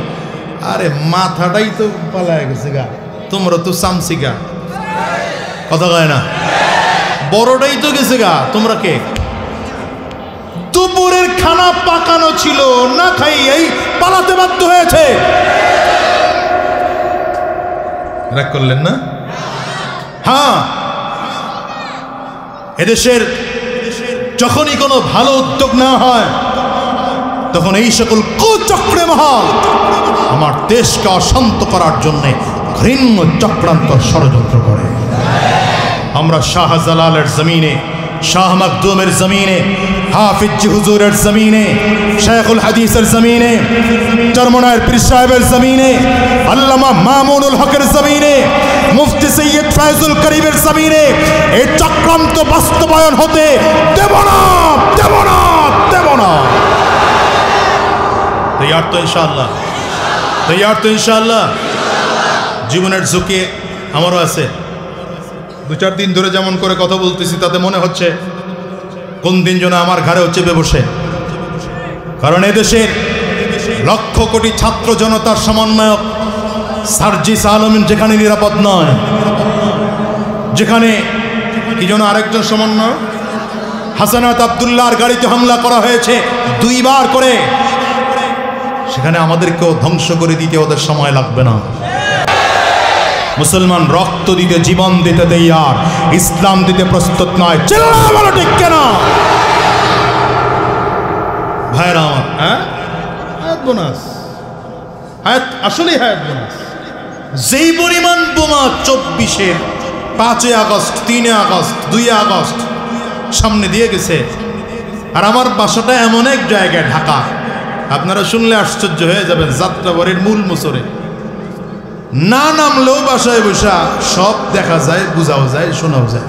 আরে মাথাটাই তো পালায় গেছে গা, তোমরা তো সামসি গা, কথা কয় না, বড়টাই তো গেছে গা, তোমরা কে? দুপুরের খানা পাকানো ছিল, না খাইয়েই পালাতে বাধ্য হয়েছে। রাগ করলেন না? হ্যাঁ, এদেশের যখনই কোনো ভালো উদ্যোগ নেওয়া হয়, তখন এই সকল কুচক্রে মহল আমার দেশকে অশান্ত করার জন্যে ঘৃণ্য চক্রান্ত ষড়যন্ত্র করে। আমরা শাহজালালের জমিনে, শাহ মখদুমের জমিনে, হাফিজ হুজুরের জমিনে, শেখুল হাদিসের জমিনে, চরমনায়ের পীর সাহেবের জমিনে, আল্লামা মামুনুল হকের জমিনে, মুফতি সৈয়দ ফয়জুল করিমের জমিনে এই চক্রান্ত বাস্তবায়ন হতে দেব না, দেব না, দেব না। তৈয়ার তো ইনশাআল্লাহ, তৈয়ার তো ইনশাআল্লাহ। জীবনের ঝুঁকি আমারও আছে। 2-4 দিন ধরে যেমন করে কথা বলতেছি, তাতে মনে হচ্ছে কোন দিন যেন আমার ঘাড়েও চেপে বসে। কারণ এদেশের লক্ষ কোটি ছাত্র জনতার সমন্বয়ক সার্জিস আলম যেখানে নিরাপদ নয়, যেখানে কি যেন আরেকজন সমন্বয়ক হাসানাত আব্দুল্লাহর গাড়িতে হামলা করা হয়েছে 2 বার করে, সেখানে আমাদেরকেও ধ্বংস করে দিতে ওদের সময় লাগবে না। মুসলমান রক্ত দিতে, জীবন দিতে তৈয়ার, ইসলাম দিতে প্রস্তুত নয়। চিল্লাও বলো ঠিক কেন ভাইরা আমার? হ্যাঁ, হায়াত বোনাস, হায়াত আসলেই হায়াত বোনাস। যেই পরিমাণ বোমা 24-এর 5 আগস্ট, 3 আগস্ট, 2 আগস্ট সামনে দিয়ে গেছে, আর আমার বাসাটা এমন এক জায়গায় ঢাকা, আপনারা শুনলে আশ্চর্য হয়ে যাবেন, যাত্রাবাড়ির মূল মোচরে না নামলেও বাসায় বসা সব দেখা যায়, বোঝাও যায়, শোনাও যায়।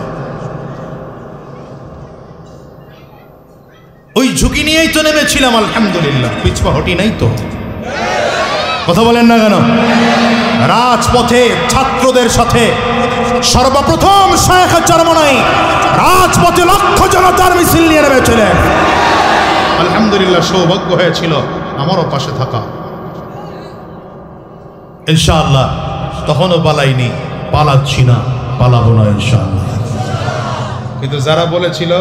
ওই ঝুঁকি নিয়েই তো নেমেছিলাম, আলহামদুলিল্লাহ পিছপা হটি নাই তো। কথা বলেন না কেন? রাজপথে ছাত্রদের সাথে সর্বপ্রথম শেখ চরমনাই রাজপথে লক্ষ জনতার মিছিল নিয়ে নেমেছিলেন। আলহামদুলিল্লাহ সৌভাগ্য হয়েছিল আমারও পাশে থাকা। ইনশাআল্লাহ তখনও পালাইনি, পালাচ্ছি না, পালাবো না ইনশাআল্লাহ। কিন্তু যারা বলেছিল,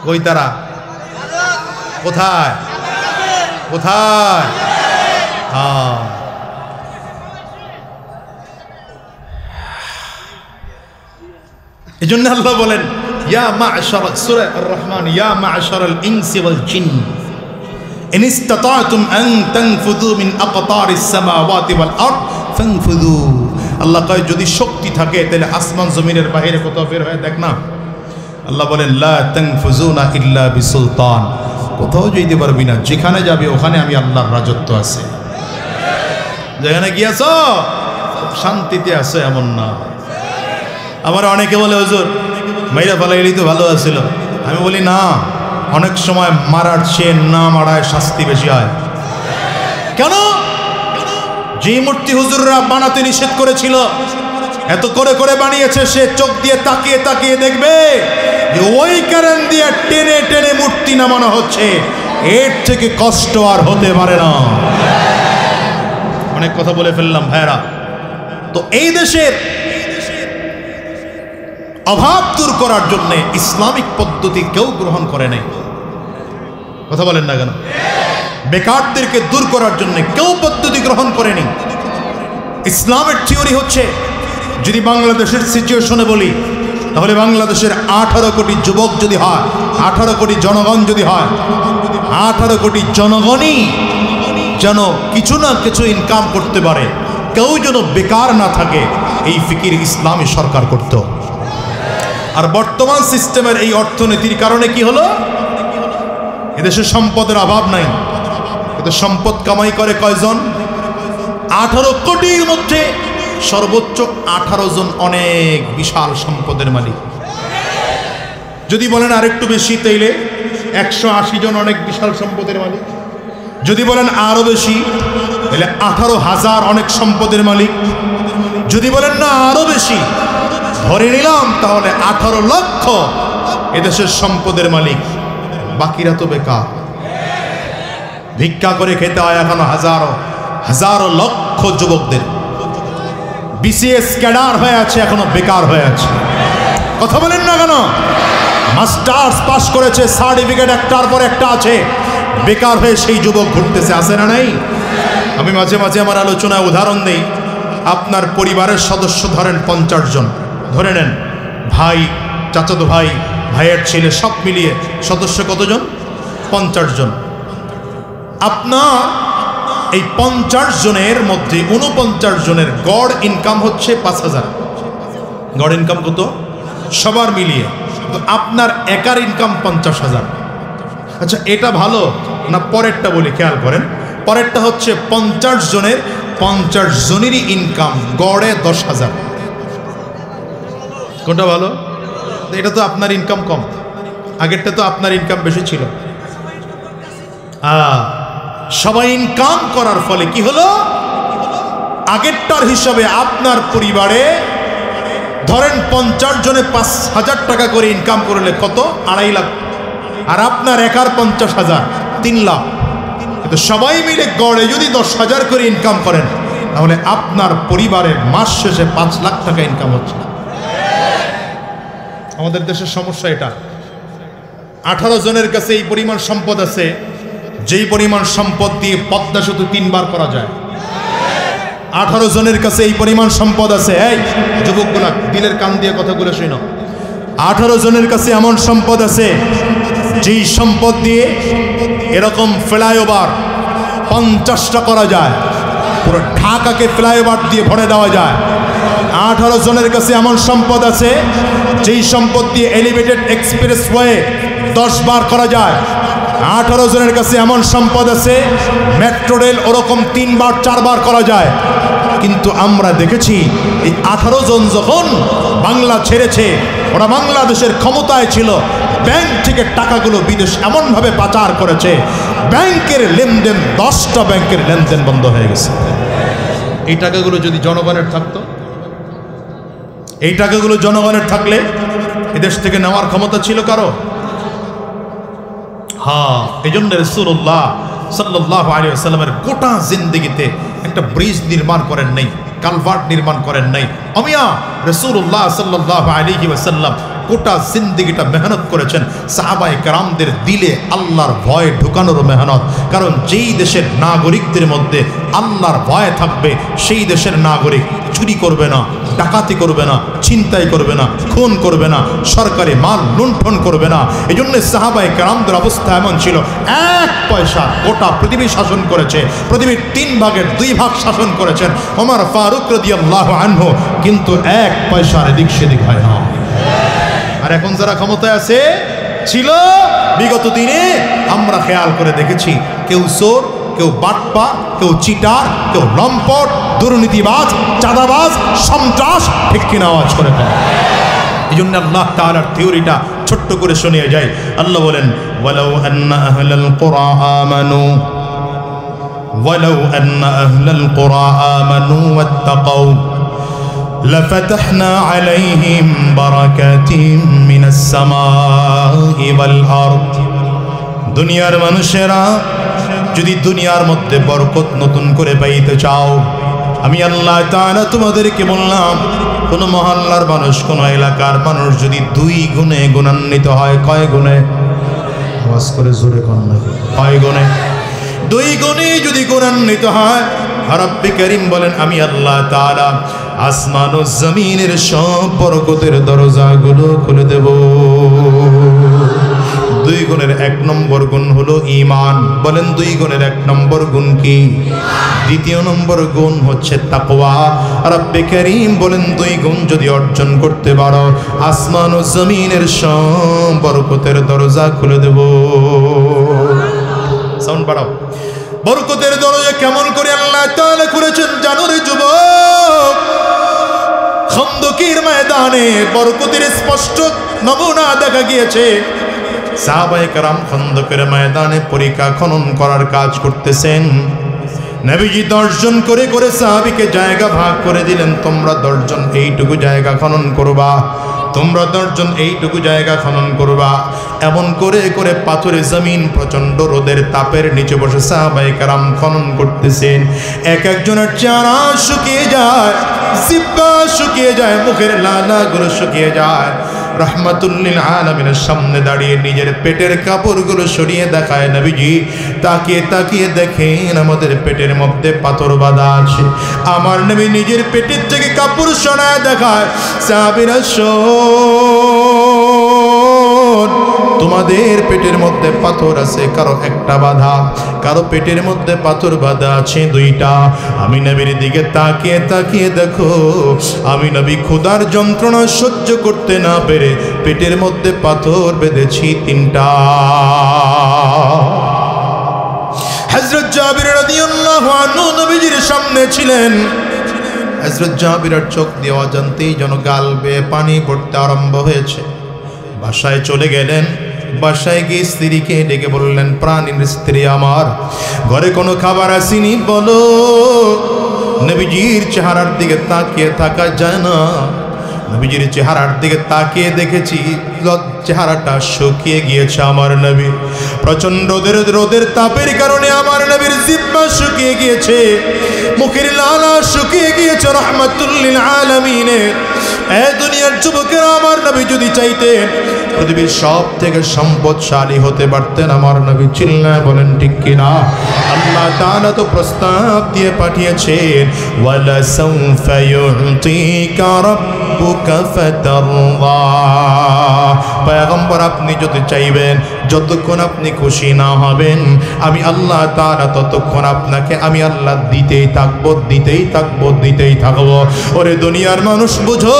কই তারা? কোথায় কোথায়? এই জন্য আল্লাহ বলেন, ইয়া মা'শার সূরা আর-রহমান, ইয়া মা'শারাল ইনসি ওয়াল জিন ইন ইসতাতা'তুম আন তানফুযু মিন আকতারিস সামাওয়াতি ওয়াল আরদ ফানফুযু। আল্লাহ কয় যদি শক্তি থাকে তাহলে আসমান জমিনের বাইরে কোথাও বের হয়ে দেখ না। আল্লাহ বলেন লা তানফুযুনা ইল্লা বিসুলতান, কোথাও যেতে পারবি না, যেখানে যাবে ওখানে আমি আল্লাহর রাজত্ব আছে। যেখানে গিয়েছ শান্তিতে আছে এমন না। আমার অনেকে বলে হুজুর মাইরা ফালাইলেই তো ভালো আছিল। আমি বলি না, অনেক সময় মারার চেয়ে না মারায় শাস্তি বেশি হয়। কেন? যে মূর্তি হুজুররা বানাতে নিষেধ করেছিল, এত করে করে বানিয়েছে, সে চোখ দিয়ে তাকিয়ে তাকিয়ে দেখবে যে ওই কারণ দিয়ে টেনে টেনে মূর্তি নামানো হচ্ছে, এর থেকে কষ্ট আর হতে পারে না। অনেক কথা বলে ফেললাম ভাইরা। তো এই দেশের অভাব দূর করার জন্য ইসলামিক পদ্ধতি কেউ গ্রহণ করে নাই। কথা বলেন না কেন? বেকারদেরকে দূর করার জন্য কেউ পদ্ধতি গ্রহণ করেনি। ইসলামের থিওরি হচ্ছে, যদি বাংলাদেশের সিচুয়েশনে বলি, তাহলে বাংলাদেশের 18 কোটি যুবক যদি হয়, 18 কোটি জনগণ যদি হয়, 18 কোটি জনগণই যেন কিছু না কিছু ইনকাম করতে পারে, কেউ যেন বেকার না থাকে, এই ফিকির ইসলামী সরকার করত। আর বর্তমান সিস্টেমের এই অর্থনীতির কারণে কি হলো, এদেশে সম্পদের অভাব নাই, কিন্তু সম্পদ কামাই করে কয়জন? 18 কোটির মধ্যে সর্বোচ্চ 18 জন অনেক বিশাল সম্পদের মালিক। যদি বলেন আরেকটু বেশি, তাইলে 180 জন অনেক বিশাল সম্পদের মালিক। যদি বলেন আরো বেশি, তাহলে 18,000 অনেক সম্পদের মালিক। যদি বলেন না আরো বেশি, ধরে নিলাম তাহলে 18 লক্ষ এদেশের সম্পদের মালিক। বাকিরা তো বেকার, ভিক্ষা করে খেতে হয় এখনো হাজারো হাজারো লক্ষ যুবকদের। বিসিএস ক্যাডার হয়ে আছে, এখনো বেকার হয়ে আছে। কথা বলেন না কেন? মাস্টার্স পাস করেছে, সার্টিফিকেট একটার পর একটা আছে, বেকার হয়ে সেই যুবক ঘুরতেছে, আছে না নাই? আমি মাঝে মাঝে আমার আলোচনায় উদাহরণ দিই। আপনার পরিবারের সদস্য ধরেন 50 জন, ধরে নেন, ভাই, চাচাতো ভাই, ভাইয়ের ছেলে, সব মিলিয়ে সদস্য কতজন? 50 জন। আপনার এই 50 জনের মধ্যে 49 জনের গড় ইনকাম হচ্ছে 5,000। গড় ইনকাম কত সবার মিলিয়ে? তো আপনার একার ইনকাম 50,000। আচ্ছা, এটা ভালো না পরেরটা বলি, খেয়াল করেন। পরেরটা হচ্ছে 50 জনের 50 জনেরই ইনকাম গড়ে 10,000। কোনটা ভালো? এটা তো আপনার ইনকাম কম, আগেরটা তো আপনার ইনকাম বেশি ছিল। সবাই ইনকাম করার ফলে কি হলো, আগেরটার হিসাবে আপনার পরিবারে ধরেন 50 জনে 5,000 টাকা করে ইনকাম করলে কত? 2.5 লাখ। আর আপনার একার 50,000, 3 লাখ। কিন্তু সবাই মিলে গড়ে যদি 10,000 করে ইনকাম করেন, তাহলে আপনার পরিবারের মাস শেষে 5 লাখ টাকা ইনকাম হচ্ছে। আমাদের দেশের সমস্যা এটা। 18 জনের কাছে এই পরিমাণ সম্পদ আছে, যেই পরিমাণ সম্পদ দিয়ে পদ্মা সেতু 3 বার করা যায়। 18 জনের কাছে এই পরিমাণ সম্পদ আছে। এই যুবকগুলা দিলের কান দিয়ে কথাগুলো শুনো। 18 জনের কাছে এমন সম্পদ আছে, যেই সম্পদ দিয়ে এরকম ফ্লাইওভার 50টা করা যায়, পুরো ঢাকাকে ফ্লাইওভার দিয়ে ভরে দেওয়া যায়। 18 জনের কাছে এমন সম্পদ আছে, যেই সম্পদ দিয়ে এলিভেটেড এক্সপ্রেসওয়ে 10 বার করা যায়। 18 জনের কাছে এমন সম্পদ আছে, মেট্রো রেল ওরকম 3 বার 4 বার করা যায়। কিন্তু আমরা দেখেছি এই 18 জন যখন বাংলা ছেড়েছে, ওরা বাংলাদেশের ক্ষমতায় ছিল, ব্যাংক থেকে টাকাগুলো বিদেশ এমনভাবে পাচার করেছে, ব্যাংকের লেনদেন 10টা ব্যাংকের লেনদেন বন্ধ হয়ে গেছে। এই টাকাগুলো যদি জনগণের থাকতো, এই টাকাগুলো জনগণের থাকলে এদেশ থেকে নেওয়ার ক্ষমতা ছিল কারো? হ্যাঁ, এই জন্য রাসূলুল্লাহ সাল্লাল্লাহু আলাইহি ওয়াসাল্লামের গোটা জিন্দেগিতে একটা ব্রিজ নির্মাণ করেন নাই, কালভার্ট নির্মাণ করেন নাই। অমিয়া রাসূলুল্লাহ সাল্লাল্লাহু আলাইহি ওয়াসাল্লাম গোটা জিন্দেগিটা মেহনত করেছেন সাহাবায়ে কেরামদের দিলে আল্লাহর ভয় ঢুকানোর মেহনত। কারণ যেই দেশের নাগরিকদের মধ্যে আল্লাহর ভয় থাকবে, সেই দেশের নাগরিক চুরি করবে না, ডাকাতি করবে না, ছিনতাই করবে না, খুন করবে না, সরকারি মাল লুণ্ঠন করবে না। এই জন্য সাহাবায়ে কেরামদের অবস্থা এমন ছিল, 1 পয়সা গোটা পৃথিবী শাসন করেছে, পৃথিবীর 3 ভাগের 2 ভাগ শাসন করেছেন ওমর ফারুক রাদিয়াল্লাহু আনহু, কিন্তু 1 পয়সার এদিক সেদিক হয় না। আর এখন যারা ক্ষমতায় আছে, ছিল বিগত দিনে আমরা খেয়াল করে দেখেছি, কেউ চোর, কেউ বাটপা, কেউ চিটার, কেউ লম্পট, দুর্নীতিবাজ, চাঁদাবাজ, সন্ত্রাস, ঠিক কিনা আওয়াজ করে দেয়। এই জন্য আল্লাহ তাআলার থিওরিটা ছোট্ট করে শুনিয়ে যায়। আল্লাহ বলেন, ওয়ালাউ আন্না আহলাল কুরা আমানু ওয়ালাউ আন্না আহলাল কুরা আমানু ওয়াত্তাকাউ লাফাতাহনা আলাইহিম বারাকাতিম মিনাস সামাই ওয়াল আরদ। দুনিয়ার মানুষেরা যদি দুনিয়ার মধ্যে বরকত নতুন করে পাইতে চাও, আমি আল্লাহ তাআলা তোমাদেরকে বললাম, কোন মহল্লার মানুষ, কোন এলাকার মানুষ যদি 2 গুণে গুণান্বিত হয়, কয় গুণে? আওয়াজ করে জোরে কোন না, কয় গুণে? 2 গুণে যদি গুণান্বিত হয়, রব্বে করিম বলেন আমি আল্লাহ তাআলা আসমান ও জমিনের সব বরকতের দরজাগুলো খুলে দেব। দুই গুণের এক নম্বর গুণ হলো ঈমান। বলেন দুই গুণের এক নম্বর গুণ কি? দ্বিতীয় নম্বর গুণ হচ্ছে তাকওয়া। রব্বে করিম বলেন দুই গুণ যদি অর্জন করতে পারো আসমান ও জমিনের সব বরকতের দরজা খুলে দেব। সাউন্ড বাড়াও। বরকতের দরজা কেমন করে আল্লাহ তাআলা করেছেন জানো রে যুবক? খন্দকের ময়দানে বরকতের স্পষ্ট নমুনা দেখা গিয়েছে। সাহাবায়ে কেরাম খন্দকের ময়দানে পরিখা খনন করার কাজ করতেছেন। নবীজি 10 জন করে করে সাহাবীকে জায়গা ভাগ করে দিলেন, তোমরা 10 জন এইটুকু জায়গা খনন করবা, তোমরা 10 জন এইটুকু জায়গা খনন করবা। এমন করে করে পাথরের জমিন প্রচন্ড রোদের তাপের নিচে বসে সাহাবায়ে কেরাম খনন করতেছেন। এক একজনের চেহারা শুকিয়ে যায়, জিহ্বা শুকিয়ে যায়, মুখের লালাগুলো শুকিয়ে যায়। রহমাতুল লিল আলামিনের সামনে দাঁড়িয়ে নিজের পেটের কাপড়গুলো সরিয়ে দেখায় নবীজি। তাকিয়ে তাকিয়ে দেখেন আমাদের পেটের মধ্যে পাথর বাঁধা আছে। আমার নবী নিজের পেটের থেকে কাপড় সরায় দেখায়, সাহাবীরা শোন, তোমাদের পেটের মধ্যে পাথর আছে কারো একটা বাঁধা, কারো পেটের মধ্যে পাথর বাঁধা আছে 2টা। আমি নবীর দিকে তাকিয়ে তাকিয়ে দেখো, আমি নবী ক্ষুধার যন্ত্রণা সহ্য করতে না পেরে পেটের মধ্যে পাথর বেঁধেছি 3টা। হযরত জাবির রাদিয়াল্লাহু আনহু নবীজির সামনে ছিলেন। হযরত জাবিরের চোখ দিয়ে অজান্তেই যেন গাল বেয়ে পানি পড়তে আরম্ভ হয়েছে। বাসায় চলে গেলেন। বাসায় গিয়ে স্ত্রীকে ডেকে বললেন, প্রাণীর স্ত্রী আমার, ঘরে কোনো খাবার আসেনি বলো। নবীজির চেহারার দিকে তাকিয়ে থাকা যায় না। নবীজির চেহারার দিকে তাকিয়ে দেখেছি চেহারাটা শুকিয়ে গিয়েছে আমার নবীর। প্রচন্ড রোদের তাপের কারণে আমার নবীর জিহ্বা শুকিয়ে গিয়েছে, মুখের লালা শুকিয়ে গিয়েছে। রহমাতুল লিল আলামিনের এই দুনিয়ার যুবকেরা আমার নবী যদি চাইতেন পৃথিবীর সব থেকে সম্পদশালী হতে পারতেন। আমার নবী চিল্লায় বলেন ঠিক কিনা? আল্লাহ তাআলা তো প্রস্তাব দিয়ে পাঠিয়েছেন, ওয়ালা সাউফা ইউতিকা রাব্বুকা ফাতারদা। পয়গম্বর আপনি যদি চাইবেন, যতক্ষণ আপনি খুশি না হবেন আমি আল্লাহ তাআলা ততক্ষণ আপনাকে আমি আল্লাহ দিতেই থাকবো, দিতেই থাকবো, দিতেই থাকবো। ওরে দুনিয়ার মানুষ বুঝো,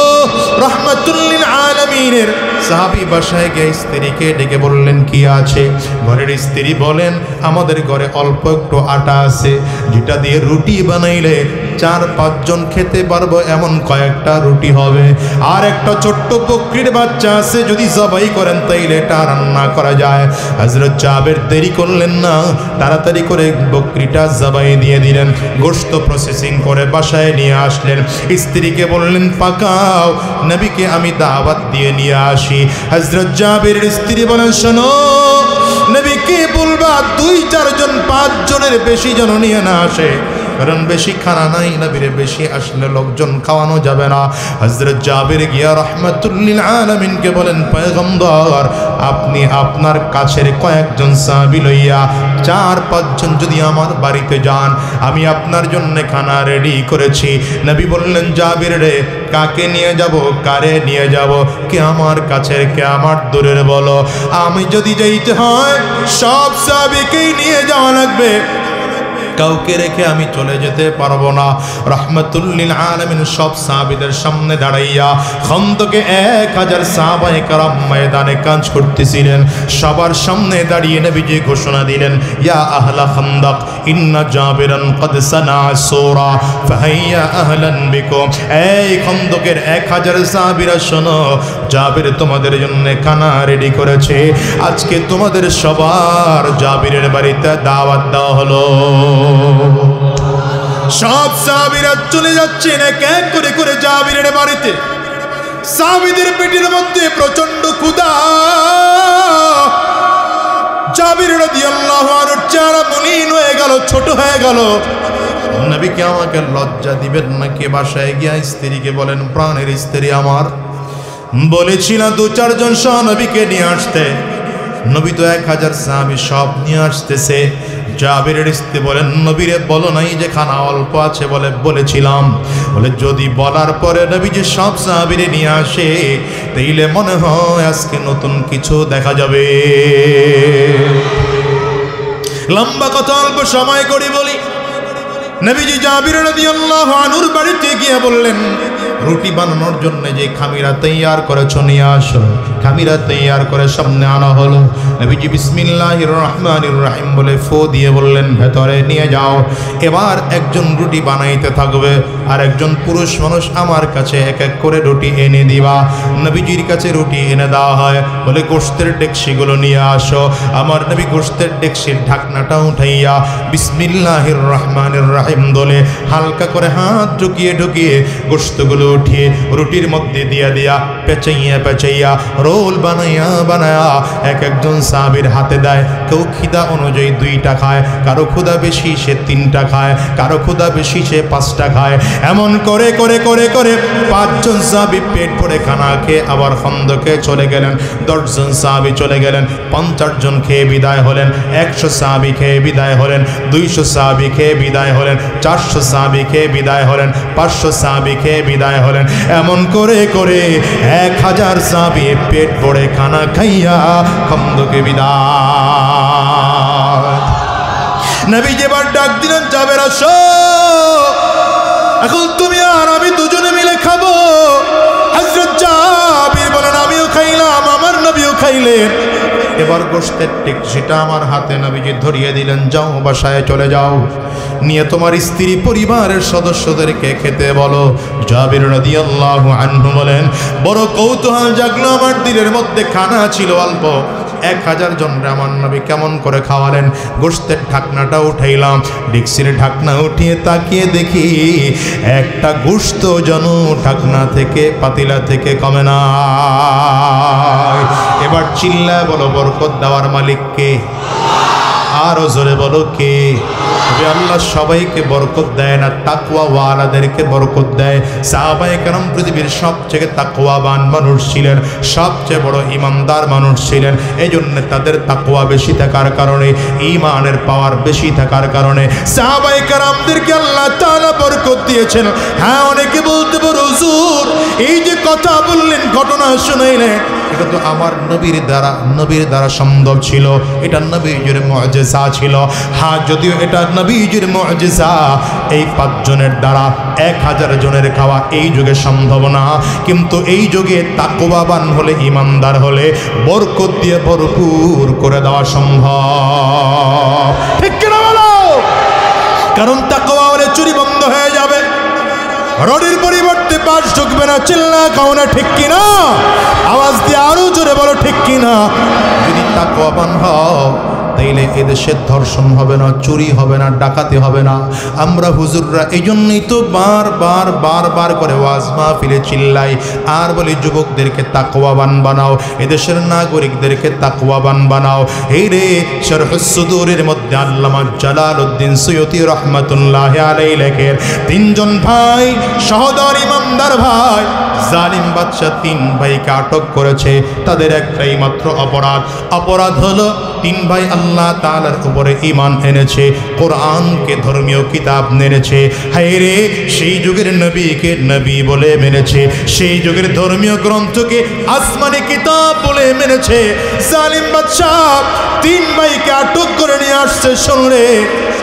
রহমাতুল লিল আলামিনের সাহাবী বাসায় গিয়ে স্ত্রীকে ডেকে বললেন কি আছে? ঘরের স্ত্রী বলেন, আমাদের ঘরে অল্প একটু আটা আছে, যেটা দিয়ে রুটি বানাইলে 4-5 জন খেতে পারবো এমন কয়েকটা রুটি হবে। আর একটা ছোট্ট বকরির বাচ্চা আছে, যদি জবাই করেন তাইলে এটা রান্না করা যায়। হযরত জাবের দেরি করলেন না, তাড়াতাড়ি করে বকরিটা জবাই দিয়ে দিলেন, গোশত প্রসেসিং করে বাসায় নিয়ে আসলেন। স্ত্রীকে বললেন পাকাও, নবীকে আমি দাওয়াত দিয়ে নিয়ে আসি। হযরত জাবেরের স্ত্রী বলেন, শোনো, নবীকে বলবা 2-4 জন 5 জনের বেশি যেন নিয়ে না আসে, কারণ বেশি খানা নাই, নবীরে বেশি আসলে লোকজন খাওয়ানো যাবে না। হযরত জাবির গিয়া রাহমাতুল লিল আলামিনকে বলেন, পয়গম্বর আপনি আপনার কাছের কয়েকজন সাহাবী লইয়া 4-5 জন যদি আমার বাড়িতে যান, আমি আপনার জন্য খানা রেডি করেছি। নবী বললেন, জাবির রে, কাকে নিয়ে যাব, কারে নিয়ে যাব, কে আমার কাছের কে আমার দূরের বলো। আমি যদি যাইতে হয় সব সাহাবীকেই নিয়ে যাওয়া লাগবে, কাউকে রেখে আমি চলে যেতে পারবো না। রহমাতুল লিল আলামিন সব সাহাবীদের সামনে দাঁড়াইয়া খন্দকে 1000 সাহাবায়ে কেরাম ময়দানে কাজ করতেছিলেন। সবার সামনে দাঁড়িয়ে নবীজি ঘোষণা দিলেন, ইয়া আহলা খন্দক ইন্না জাবিরান কদ সানা সূরা ফাহাইয়া আহলান বিকুম। এই খন্দকের 1000 সাহাবীরা শোনো, জাবির তোমাদের জন্য খানা রেডি করেছে। আজকে তোমাদের সবার জাবিরের বাড়িতে দাওয়াত দেওয়া হলো। সব সাহাবীরা চলে যাচ্ছেন এক এক করে করে জাবিরের বাড়িতে। সাহাবীদের পেটের মধ্যে প্রচন্ড ক্ষুধা। জাবির রাদিয়াল্লাহু আনহু চেহারা মলিন হয়ে গেল, ছোট হয়ে গেল। নবীকে আমাকে লজ্জা দিবেন নাকি? বাসায় গিয়া স্ত্রীকে বলেন, প্রাণের স্ত্রী আমার, বলেছিলাম 2-4 জন সহ নবীকে নিয়ে আসতে, নবী তো 1000 সাহাবী সব নিয়ে আসতেছে। জাবিরের স্ত্রী বলেন, নবীরে বলো নাই যে খানা অল্প আছে? বলে বলেছিলাম। বলে যদি বলার পরে নবী যে সব সাহাবীরে নিয়ে আসে তাইলে মনে হয় আজকে নতুন কিছু দেখা যাবে। লম্বা কথা অল্প সময় করে বলি, নবীজি জাবির রাদিয়াল্লাহু আনহুর বাড়িতে গিয়ে বললেন, রুটি বানানোর জন্য যে খামিরা তৈয়ার করেছ নিয়ে আসো। খামিরা তৈয়ার করে সামনে আনা হলো। নবীজি বিসমিল্লাহির রহমানির রহিম বলে ফু দিয়ে বললেন, ভেতরে নিয়ে যাও। এবার একজন রুটি বানাইতে থাকবে আর একজন পুরুষ মানুষ আমার কাছে এক এক করে রুটি এনে দিবা। নবীজির কাছে রুটি এনে দেওয়া হয়। বলে গোশতের ডেকসিগুলো নিয়ে আসো। আমার নবী গোশতের ডেকসির ঢাকনাটা উঠাইয়া বিসমিল্লাহির রহমানির রহিম বলে হালকা করে হাত ঢুকিয়ে ঢুকিয়ে গোশতগুলো উঠিয়ে রুটির মধ্যে দিয়া দিয়া পেঁচাইয়া পেঁচাইয়া রোল বানাইয়া বানায়া এক একজন সাহাবীর হাতে দেয়। কেউ খিদা অনুযায়ী 2টা খায়, কারো ক্ষুধা বেশি সে 3টা খায়, কারো ক্ষুধা বেশি সে 5টা খায়। এমন করে করে করে করে 5 জন সাহাবী পেট ভরে খানা খেয়ে আবার খন্দকে চলে গেলেন। 10 জন সাহাবী চলে গেলেন। 50 জন খেয়ে বিদায় হলেন। 100 সাহাবী খেয়ে বিদায় হলেন। 200 সাহাবী খেয়ে বিদায় হলেন। 400 সাহাবী খেয়ে বিদায় হলেন। 500 সাহাবী খেয়ে বিদায় হলেন। এমন করে করে 1000 সাহাবী পেট ভরে খানা খাইয়া খন্দকে বিদায়। নবী যেবার ডাক দিলেন, জাবের আসো, এখন তুমি আর আমি দুজনে মিলে খাবো। হযরত জাবির বলেন, আমিও খাইলাম, আমার নবীও খাইলেন। এবার গোশতের টেকসিটা আমার হাতে নবীজি ধরিয়ে দিলেন, যাও বাসায় চলে যাও, নিয়ে তোমার স্ত্রী পরিবারের সদস্যদেরকে খেতে বলো। জাবির রাদিয়াল্লাহু আনহু বলেন, বড় কৌতূহল জাগলো আমার দিলের মধ্যে। খানা ছিল অল্প, 1000 জনরে আমার নবী কেমন করে খাওয়ালেন। গোশতের ঢাকনাটা উঠাইলাম, ডেকসির ঢাকনা উঠিয়ে তাকিয়ে দেখি একটা গোশত যেন ঢাকনা থেকে পাতিলা থেকে কমে না। এবার চিল্লায় বলো, বরকত দেওয়ার মালিক কে? আরো জোরে বলো কে? তবে আল্লাহ সবাইকে বরকত দেয় না, তাকওয়া ওয়ালাদেরকে বরকত দেয়। সাহাবায়ে কেরাম পৃথিবীর সবচেয়ে তাকওয়াবান মানুষ ছিলেন, সবচেয়ে বড় ইমানদার মানুষ ছিলেন। এই জন্য তাদের তাকওয়া বেশি থাকার কারণে, ঈমানের পাওয়ার বেশি থাকার কারণে সাহাবায়ে কেরামদেরকে আল্লাহ তাআলা বরকত দিয়েছেন। হ্যাঁ, অনেকে বলতে পারে হুজুর এই যে কথা বললেন, ঘটনা শুনাইলেন, এটা তো আমার নবীর দ্বারা সম্ভব ছিল, এটা নবীর মুআজিজা ছিল। হ্যাঁ, যদিও এটা নবীর মুআজিজা, এই 5 জনের দ্বারা 1000 জনের খাওয়া এই যুগে সম্ভব না। কিন্তু এই যুগে তাকওয়াবান হলে, ইমানদার হলে বরকত দিয়ে ভরপুর করে দেওয়া সম্ভব। ঠিক কিনা বলো? কারণ তাকওয়া হলে চুরি বন্ধ হয়ে যাবে, রোডের পরিবর্তে বাস ঢুকবে না। চিল্লা খাও না ঠিক কিনা? আওয়াজ দিয়ে আরো জোরে বলো ঠিক কিনা? যদি তাকওয়াবান হও তাইলে এদেশে ধর্ষণ হবে না, চুরি হবে না, ডাকাতি হবে না। আমরা হুজুররা এই জন্যই তো বারবার করে ওয়াজ মাহফিলে চিল্লাই আর বলি, যুবকদেরকে তাকওয়াবান বানাও, এদেশের নাগরিকদেরকে তাকওয়াবান বানাও। এই রে শরহুস সুদূরের মধ্যে আল্লামা জালালউদ্দিন সুয়ুতী রাহমাতুল্লাহি আলাইহি লেখেন, 3 জন ভাই, সহদর ইমানদার ভাই, জালিম বাদশা 3 ভাইকে আটক করেছে। তাদের একটাই মাত্র অপরাধ হলো 3 ভাই আল্লাহ তাআলার উপরে ঈমান এনেছে, কোরআনকে ধর্মীয় কিতাব মেনেছে। হায় রে, সেই যুগের নবীকে নবী বলে মেনেছে, সেই যুগের ধর্মীয় গ্রন্থকে আসমানি কিতাব বলে মেনেছে। জালিম বাদশা 3 ভাইকে আটক করে নিয়ে আসছে। শুনলে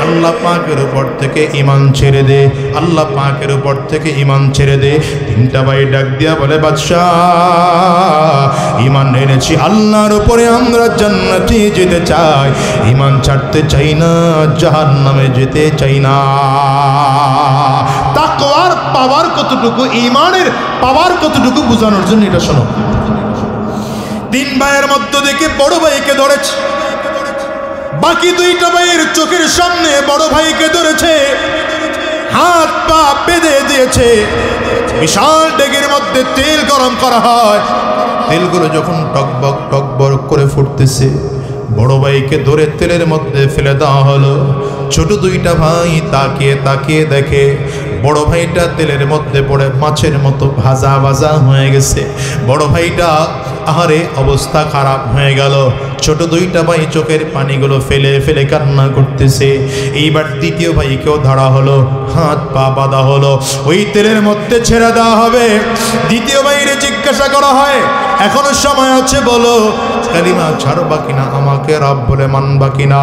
আল্লাহ পাকের উপর থেকে ঈমান ছেড়ে দে, আল্লাহ পাকের উপর থেকে ঈমান ছেড়ে দে। 3টা ভাই ডাক দিয়া বলে, বাদশা ঈমান এনেছি আল্লাহর উপরে, আমরা জান্নাতে যেতে চাই, ঈমান ছাড়তে চাই না, জাহান্নামে যেতে চাই না। তাকওয়ার পাওয়ার কতটুকু, ঈমানের পাওয়ার কতটুকু বোঝানোর জন্য এটা শোনো। 3 ভাইয়ের মধ্য থেকে বড় ভাইকে ধরেছে, বাকি 2টা ভাইয়ের চোখের সামনে বড় ভাইকে ধরেছে, হাত পা বেঁধে দিয়েছে। বিশাল ডেগের মধ্যে তেল গরম করা হয়, তেলগুলো যখন টকবক করে ফুটতেছে, বড় ভাইকে ধরে তেলের মধ্যে ফেলে দেওয়া হলো। ছোট 2টা ভাই তাকিয়ে তাকিয়ে দেখে বড় ভাইটা তেলের মধ্যে পড়ে মাছের মতো ভাজা হয়ে গেছে। বড় ভাইটা আহারে অবস্থা খারাপ হয়ে গেল। ছোট দুইটা ভাই চোখের পানিগুলো ফেলে ফেলে কান্না করতেছে। এইবার দ্বিতীয় ভাইকেও ধরা হলো, হাত পা বাঁধা হলো, ওই তেলের মধ্যে ছেড়ে দেওয়া হবে। দ্বিতীয় ভাইরে জিজ্ঞাসা করা হয়, এখনো সময় আছে, বলো কালিমা ছাড়বা কিনা, আমাকে রব বলে মানবা কিনা,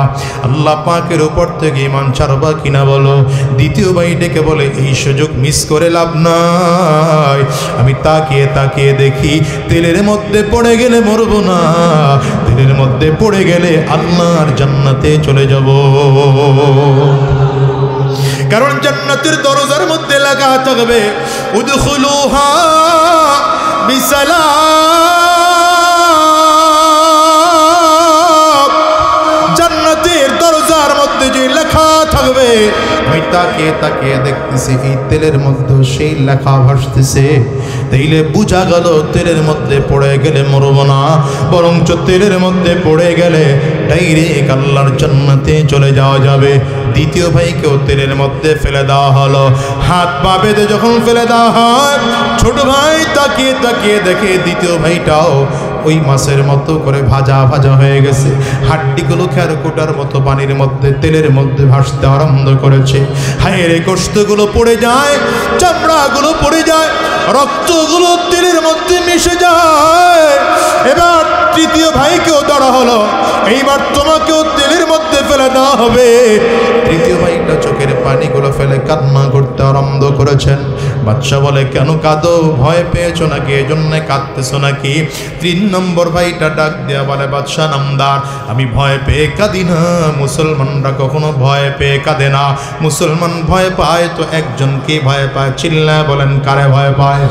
আল্লাহ পাকের উপর থেকে ঈমান ছাড়বা কিনা বলো। দ্বিতীয় ভাই ডেকে বলে, এই সুযোগ মিস করে লাভ নাই। আমি তাকিয়ে তাকিয়ে দেখি তেলের মধ্যে পড়ে গেলে মরবো না, তেলের মধ্যে পড়ে গেলে আল্লাহর জান্নাতে চলে যাব। কারণ জান্নাতের দরজার মধ্যে লেখা থাকবে উদখুলুহা বিসালাম। জান্নাতের দরজার মধ্যে যে লেখা থাকবে, আমি তাকিয়ে তাকিয়ে দেখতেছি এই তেলের মধ্যে সেই লেখা ভাসতেছে। তাইলে বুঝা গেল তেলের মধ্যে পড়ে গেলে মরব না, বরঞ্চ তেলের মধ্যে পড়ে গেলে ডাইরেক্ট আল্লাহর জান্নাতে চলে যাওয়া যাবে। দ্বিতীয় ভাইকেও তেলের মধ্যে ফেলে দেওয়া হলো। হাত পা বেঁধে যখন ফেলে দেওয়া হয়, ছোট ভাই তাকিয়ে তাকিয়ে দেখে দ্বিতীয় ভাইটাও ওই মাছের মতো করে ভাজা ভাজা হয়ে গেছে। হাড্ডিগুলো খেরকোটার মতো পানির মধ্যে তেলের মধ্যে ভাসতে আরম্ভ করেছে। হায়ের গোশতগুলো পড়ে যায়, চামড়াগুলো পড়ে যায়, রক্তগুলো তেলের মধ্যে মিশে যায়। এবার তৃতীয় ভাইকেও ধরা হলো, এইবার তোমাকেও তেলের মধ্যে ফেলে দেওয়া হবে। তৃতীয় ভাইটা চোখের পানিগুলো ফেলে কান্না করতে আরম্ভ করেছেন। বাদশা বলে, কেন কাঁদো, ভয় পেয়েছো নাকি, এজন্য কাঁদতেছো নাকি? 3 নম্বর ভাইটা ডাক দেয়া বলে, বাদশা নামদার, আমি ভয় পেয়ে কাঁদি না, মুসলমানরা কখনো ভয় পেয়ে কাঁদে না। মুসলমান ভয় পায় তো একজনকে ভয় পায়, চিল্লায় বলেন কারে ভয় পায়?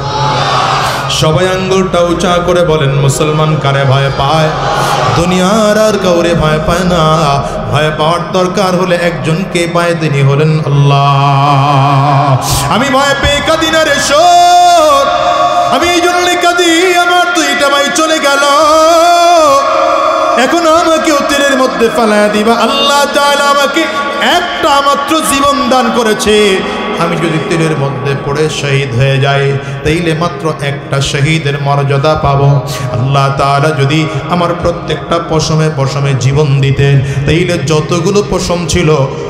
সবাই আঙ্গুলটা উঁচা করে বলেন, মুসলমান কারে ভয় পায়? দুনিয়ার আর কাউরে ভয় পায় না। ভয় পাওয়ার দরকার হলে একজনকে পায়, তিনি হলেন আল্লাহ। আমি ভয় পেয়ে কাঁদি না রে শোন, আমি এই জন্য কাঁদি, আমার 2টা ভাই চলে গেল, এখন আমাকেও তেলের মধ্যে ফেলায়া দিবা। আল্লাহ তাআলা আমাকে একটা মাত্র জীবন দান করেছে, আমি যদি তেলের মধ্যে পড়ে শহীদ হয়ে যাই, তাইলে মাত্র একটা শহীদের মর্যাদা পাবো। আল্লাহ তাআলা যদি আমার প্রত্যেকটা পশমে পশমে জীবন দিতেন, তাইলে যতগুলো পশম ছিল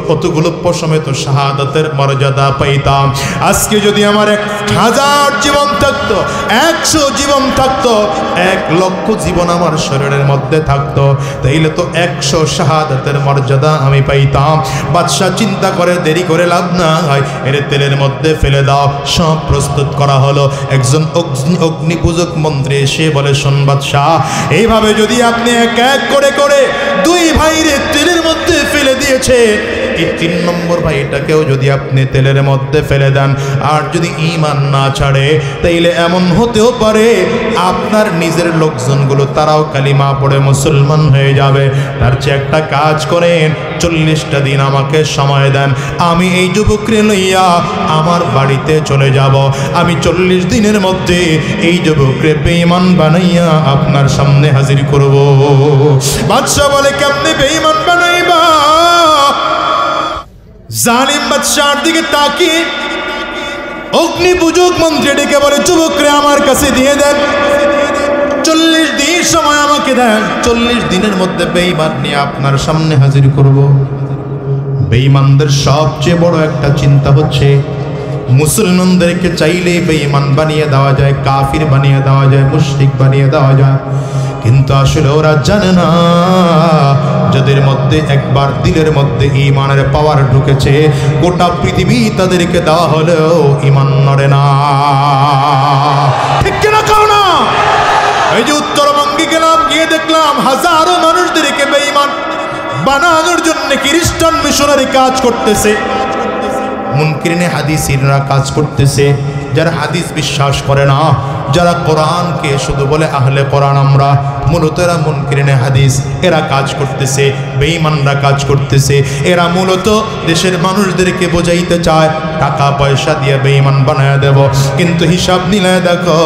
কতগুলো পশমে তো শাহাদাতের মর্যাদা পাইতাম। আজকে যদি আমার 1000 জীবন থাকতো, 100 জীবন থাকতো, 1 লক্ষ জীবন আমার শরীরের মধ্যে থাকতো, তাইলে তো 100 শাহাদাতের মর্যাদা আমি পাইতাম। বাদশা চিন্তা করে, দেরি করে লাভ নাই, এর তেলের মধ্যে ফেলে দাও। সব প্রস্তুত করা হলো। একজন অগ্নি পূজক মন্ত্রী এসে বলে, শোন বাদশা, এইভাবে যদি আপনি এক এক করে করে 2 ভাইরে তেলের মধ্যে ফেলে দিয়েছে, এই 3 নম্বর ভাইটাকেও যদি আপনি তেলের মধ্যে ফেলে দেন, আর যদি ঈমান না ছাড়ে, তাইলে এমন হতেও পারে আপনার নিজের লোকজনগুলো তারাও কালিমা পড়ে মুসলমান হয়ে যাবে। তার চেয়ে একটা কাজ করেন, 40টা দিন আমাকে সময় দেন, আমি এই যুবকরে লইয়া আমার বাড়িতে চলে যাব। আমি 40 দিনের মধ্যে এই যুবকরে বেঈমান বানাইয়া আপনার সামনে হাজির করব। বাদশা বলে, কেমনে বেঈমান বানাইবা? জালিম বাদশার দিকে তাকিয়ে অগ্নি পূজক মন্ত্রী ডেকে বলে, যুবকরে আমার কাছে দিয়ে দেন, 40 দিন সময় আমাকে দেন, 40 দিনের মধ্যে বেঈমান নিয়ে আপনার সামনে হাজির করব। বেঈমানদের সবচেয়ে বড় একটা চিন্তা হচ্ছে, মুসলমানদেরকে চাইলেই বেঈমান বানিয়ে দেওয়া যায়, কাফির বানিয়ে দেওয়া যায়, মুশরিক বানিয়ে দেওয়া যায়, কিন্তু আসলে ওরা জানে না, যাদের মধ্যে একবার দিলের মধ্যে ঈমানের পাওয়ার ঢুকেছে, গোটা পৃথিবী তাদেরকে দেওয়া হলেও ঈমান নড়ে না। ঠিক কিনা কাও না? এই যে উত্তরবঙ্গে গেলাম, গিয়ে দেখলাম হাজারো মানুষদেরকে বেঈমান বানানোর জন্য খ্রিস্টান মিশনারি কাজ করতেছে, মুনকিরিনে হাদিসিনরা কাজ করতেছে, যারা হাদিস বিশ্বাস করে না, যারা কোরআনকে শুধু বলে আহলে কোরআন আমরা, মূলত এরা মুনকিরিনে হাদিস, এরা কাজ করতেছে, বেঈমানরা কাজ করতেছে। এরা মূলত দেশের মানুষদেরকে বোঝাইতে চায় টাকা পয়সা দিয়ে বেঈমান বানায় দেব, কিন্তু হিসাব নিলে দেখো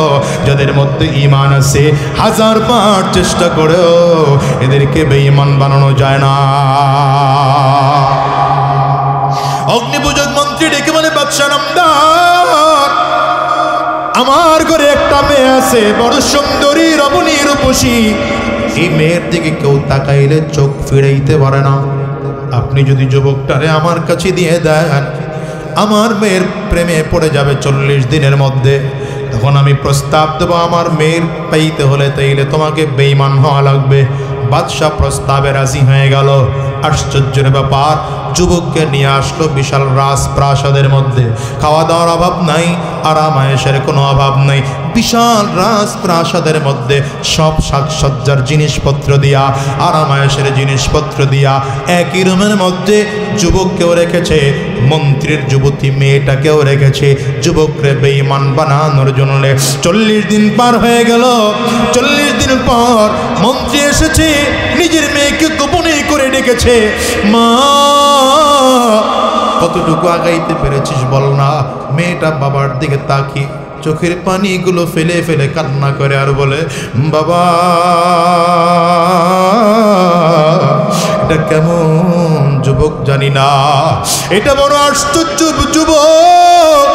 যাদের মধ্যে ঈমান আছে 1000 বার চেষ্টা করেও এদেরকে বেঈমান বানানো যায় না। অগ্নিপূজক মন্ত্রী ডেকে বলে, বাদশা নামদার, আমার ঘরে একটা মেয়ে আছে, বড় সুন্দরী রমণী রূপসী। এই মেয়ের দিকে কেউ তাকাইলে চোখ ফিরাইতে পারে না। আপনি যদি যুবকটারে আমার কাছে দিয়ে দেন, আমার মেয়ের প্রেমে পড়ে যাবে 40 দিনের মধ্যে। তখন আমি প্রস্তাব দেবো, আমার মেয়ের পাইতে হলে তাইলে তোমাকে বেঈমান হওয়া লাগবে। বাদশাহ প্রস্তাবে রাজি হয়ে গেল। আশ্চর্যের ব্যাপার, যুবককে নিয়ে আসলো বিশাল রাজপ্রাসাদের মধ্যে। খাওয়া দাওয়ার অভাব নাই, আরাম আয়েশের কোনো অভাব নাই। বিশাল রাজপ্রাসাদের মধ্যে সব সাজসজ্জার জিনিসপত্র দিয়া, আরাম আয়েশের জিনিসপত্র দিয়া, একই রুমের মধ্যে যুবককেও রেখেছে, মন্ত্রীর যুবতী মেয়েটাকেও রেখেছে, যুবকরে বেঈমান বানানোর জন্য। 40 দিন পার হয়ে গেল। 40 দিন পর মন্ত্রী এসেছে, নিজের মেয়েকে গোপনে করে ডেকেছে। মা, কতটুকু আগাইতে পেরেছিস বল না। মেয়েটা বাবার দিকে তাকিয়ে চোখের পানিগুলো ফেলে ফেলে কান্না করে আর বলে, বাবা, এটা কেমন যুবক জানি না, এটা বড় আশ্চর্য যুবক।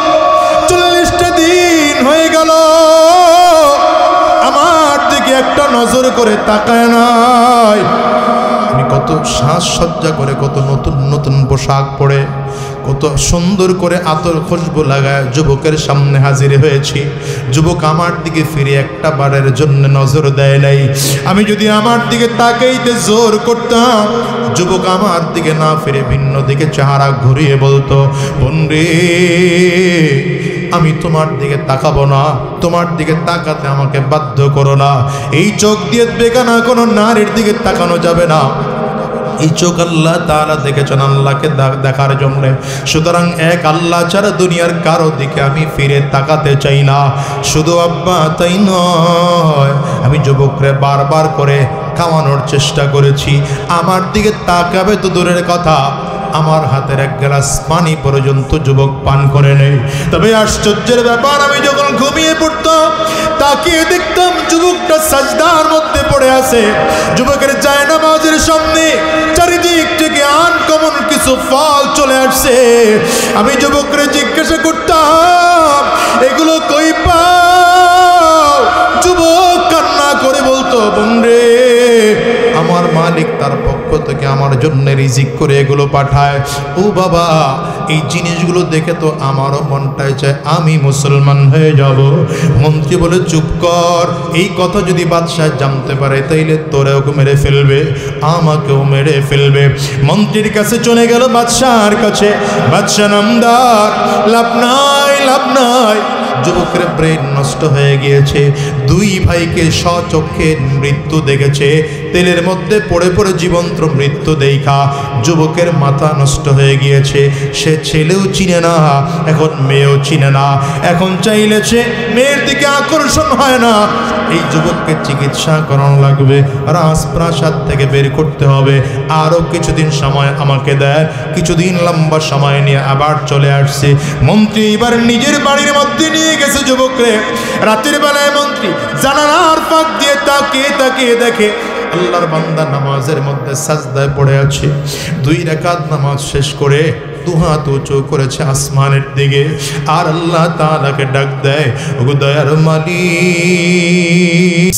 40টা দিন হয়ে গেল, আমার দিকে একটা নজর করে তাকায় নাই। আমি কত সাজসজ্জা করে, কত নতুন নতুন পোশাক পরে, কত সুন্দর করে আতর খুশবু লাগায় যুবকের সামনে হাজির হয়েছি। যুবক আমার দিকে ফিরে একটা বারের জন্য নজর দেয় নাই। আমি যদি আমার দিকে তাকাইতে জোর করতাম, যুবক আমার দিকে না ফিরে ভিন্ন দিকে চেহারা ঘুরিয়ে বলতো, বন্ধু, আমি তোমার দিকে তাকাবো না, তোমার দিকে তাকাতে আমাকে বাধ্য করো না। এই চোখ দিয়ে বেগানা কোনো নারীর দিকে তাকানো যাবে না। এই চোখ আল্লাহ তাআলা দেখেছেন আল্লাহকে দেখার জন্য। সুতরাং এক আল্লাহ ছাড়া দুনিয়ার কারো দিকে আমি ফিরে তাকাতে চাই না। শুধু আব্বা তাই নয়, আমি যুবকরে বারবার করে খাওয়ানোর চেষ্টা করেছি। আমার দিকে তাকাবে তো দূরের কথা, আমার হাতের এক গ্লাস পানি পর্যন্ত যুবক পান করে নেই। তবে আশ্চর্যের ব্যাপার, আমি যখন ঘুমিয়ে পড়তাম তাকিয়ে দেখতাম যুবকটা সাজদার মধ্যে পড়ে আছে। যুবকের জায়নামাজের সামনে চারিদিক থেকে আনকমন কিছু ফল চলে আসছে। আমি যুবকরে জিজ্ঞাসা করতাম, এগুলো কই পাও? যুবক কান্না করে বলতো, বন্ধে, আমার মালিক তার পক্ষ থেকে আমার জন্য রিজিক করে এগুলো পাঠায়। ও বাবা, এই জিনিসগুলো দেখে তো আমারও মনটাই চায় আমি মুসলমান হয়ে যাব। মন্ত্রী বলে, চুপ কর, এই কথা যদি বাদশাহ জানতে পারে তাইলে তোরেও মেরে ফেলবে, আমাকেও মেরে ফেলবে। মন্ত্রীর কাছে চলে গেল, বাদশাহর কাছে। বাদশাহ নামদার, লাভ নাই, লাভ নাই। যুবকের ব্রেন নষ্ট হয়ে গিয়েছে। দুই ভাইকে স্বচক্ষে মৃত্যু দেখেছে, তেলের মধ্যে পড়ে পড়ে জীবন্ত মৃত্যু দেখা যুবকের মাথা নষ্ট হয়ে গিয়েছে। সে ছেলেও চিনে না, এখন মেয়েও চিনে না। এখন চাইলেছে মেয়ের দিকে আকর্ষণ হয় না। এই যুবককে চিকিৎসা করানো লাগবে, রাজপ্রাসাদ থেকে বের করতে হবে। আরও কিছুদিন সময় আমাকে দেয়। কিছুদিন লম্বা সময় নিয়ে আবার চলে আসছে। মন্ত্রী এবার নিজের বাড়ির মধ্যে নিয়ে গেছে যুবকরে। রাতের বেলায় মন্ত্রী জানালার ফাঁক দিয়ে তাকিয়ে তাকিয়ে দেখে আল্লাহর বান্দা নামাজের মধ্যে সাজদায় পড়ে আছে। 2 রাকাত নামাজ শেষ করে দুহাত উঁচু করেছে আসমানের দিকে, আর আল্লাহ তাআলাকে ডাক দেয়, ওগো দয়ার মালিক।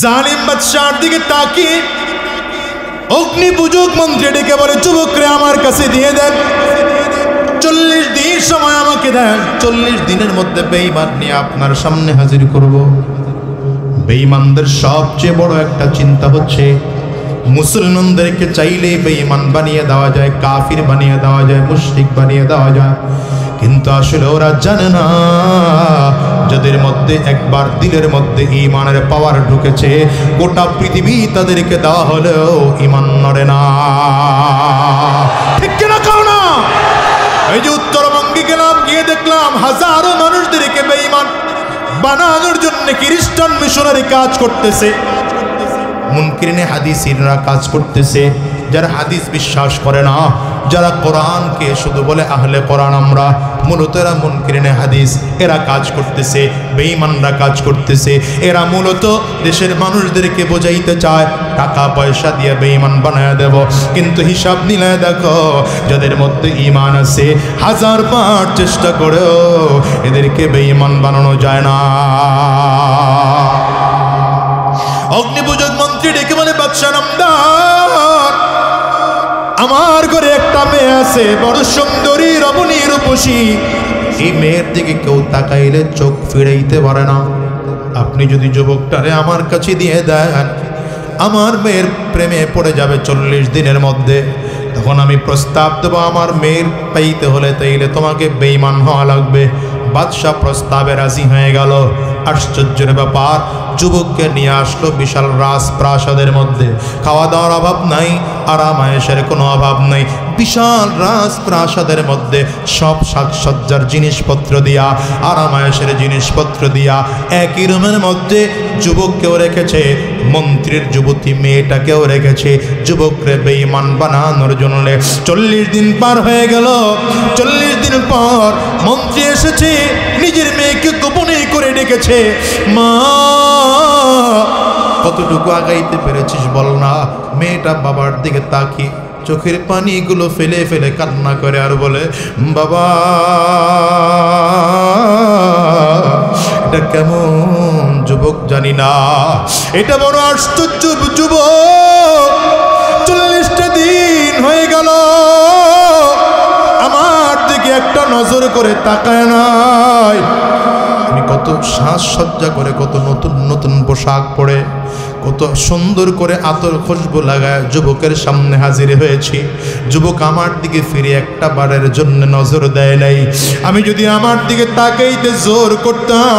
জালিম বাদশার দিকে তাকিয়ে অগ্নি পূজক মন্ত্রী ডেকে বলে, যুবকরে আমার কাছে দিয়ে দেন, 40 দিন সময় আমাকে দেন। 40 দিনের মধ্যে বেঈমান নিয়ে আপনার সামনে হাজির করব। বেঈমানদের সবচেয়ে বড় একটা চিন্তা হচ্ছে, মুসলমানদেরকে চাইলেই বেঈমান বানিয়ে দেওয়া যায়, কাফির বানিয়ে দেওয়া যায়, মুশরিক বানিয়ে দেওয়া যায়। কিন্তু আসলে ওরা জানে না, যাদের মধ্যে একবার দিলের মধ্যে ঈমানের পাওয়ার ঢুকেছে, গোটা পৃথিবী তাদেরকে দেওয়া হলেও ঈমান নড়ে না। ঠিক কিনা কাও না? এই যে উত্তরবঙ্গে গেলাম, গিয়ে দেখলাম হাজারো মানুষদেরকে বেঈমান বানানোর জন্য খ্রিস্টান মিশনারি কাজ করতেছে, মুনকিরিনে হাদিসিনরা কাজ করতেছে। যারা হাদিস বিশ্বাস করে না, যারা কোরআনকে শুধু বলে আহলে কোরআন আমরা, মূলত এরা মুনকিরিনে হাদিস, এরা কাজ করতেছে, বেঈমানরা কাজ করতেছে। এরা মূলত দেশের মানুষদেরকে বোঝাইতে চায় টাকা পয়সা দিয়ে বেঈমান বানায় দেব। কিন্তু হিসাব নিলে দেখো, যাদের মধ্যে ঈমান আছে, 1000 বার চেষ্টা করেও এদেরকে বেঈমান বানানো যায় না। বাদশা নামদার, আমার ঘরে একটা মেয়ে আছে বড় সুন্দরী রমণী রূপসী, এই মেয়ের দিকে কেউ তাকাইলে চোখ ফিরাইতে পারে না। আপনি যদি যুবকটারে আমার কাছে দিয়ে দেন, আমার মেয়ের প্রেমে পড়ে যাবে 40 দিনের মধ্যে। তখন আমি প্রস্তাব দেবো, আমার মেয়ের পাইতে হলে তাইলে তোমাকে বেঈমান হওয়া লাগবে। বাদশাহ প্রস্তাবে রাজি হয়ে গেল। আশ্চর্যের ব্যাপার, যুবককে নিয়ে আসলো বিশাল রাজপ্রাসাদের মধ্যে। খাওয়া দাওয়ার অভাব নাই, আরাম আয়েশের কোনো অভাব নাই। বিশাল রাজপ্রাসাদের মধ্যে সব সাজসজ্জার জিনিসপত্র দিয়া, আরাম আয়েশের জিনিসপত্র দিয়া, একই রুমের মধ্যে যুবককেও রেখেছে, মন্ত্রীর যুবতী মেয়েটাকেও রেখেছে, যুবকরে বেঈমান বানানোর জন্য। 40 দিন পার হয়ে গেল। 40 দিন পর মন্ত্রী এসেছে, নিজের মেয়েকে গোপনে করে ডেকেছে। মা, কতটুকু আগাইতে পেরেছিস বল না। মেয়েটা বাবার দিকে তাকিয়ে চোখের পানিগুলো ফেলে ফেলে কান্না করে আর বলে, বাবা, এটা কেমন যুবক জানি না, এটা বড় আশ্চর্য যুবক। 40টা দিন হয়ে গেল, আমার দিকে একটা নজর করে তাকায় নাই। আমি কত সাজসজ্জা করে, কত নতুন নতুন পোশাক পরে, কত সুন্দর করে আতর খুশবু লাগায় যুবকের সামনে হাজির হয়েছি। যুবক আমার দিকে ফিরে একটা বারের জন্য নজর দেয় নাই। আমি যদি আমার দিকে তাকাইতে জোর করতাম,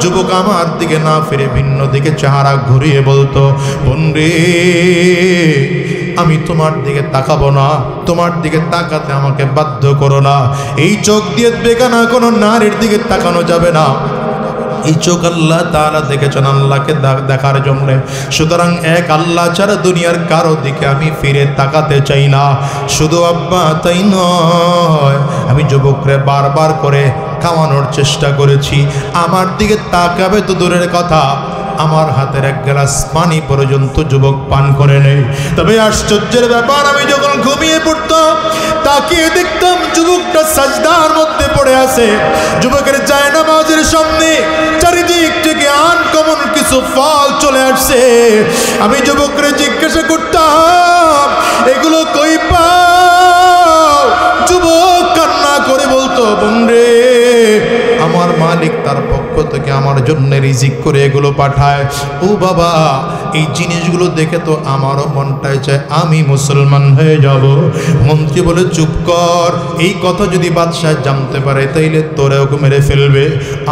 যুবক আমার দিকে না ফিরে ভিন্ন দিকে চেহারা ঘুরিয়ে বলতো, বন্ধু, আমি তোমার দিকে তাকাবো না, তোমার দিকে তাকাতে আমাকে বাধ্য করো না। এই চোখ দিয়ে বেগানা কোনো নারীর দিকে তাকানো যাবে না। এই চোখ আল্লাহ তাআলা দেখেছেন আল্লাহকে দেখার জন্য। সুতরাং এক আল্লাহ ছাড়া দুনিয়ার কারো দিকে আমি ফিরে তাকাতে চাই না। শুধু আব্বা তাই নয়, আমি যুবকরে বারবার করে খাওয়ানোর চেষ্টা করেছি, আমার দিকে তাকাবে তো দূরের কথা, আমার হাতের এক গ্লাস পানি পর্যন্ত যুবক পান করে নেই। তবে আশ্চর্যের ব্যাপার, আমি যখন ঘুমিয়ে পড়তাম তাকিয়ে দেখতাম যুবকটা সাজদার মধ্যে পড়ে আছে। যুবকের জায়নামাজের সামনে চারিদিক থেকে আনকমন কিছু ফল চলে আসছে। আমি যুবকরে জিজ্ঞাসা করতাম, এগুলো কই পাও? যুবক কান্না করে বলতো, বোনরে, আমার মালিক তার পক্ষ থেকে আমার জন্য রিজিক করে এগুলো পাঠায়। ও বাবা, এই জিনিসগুলো দেখে তো আমারও মনটাই চায় আমি মুসলমান হয়ে যাব। মন্ত্রী বলে, চুপ কর, এই কথা যদি বাদশাহ জানতে পারে তাইলে তোরেও মেরে ফেলবে,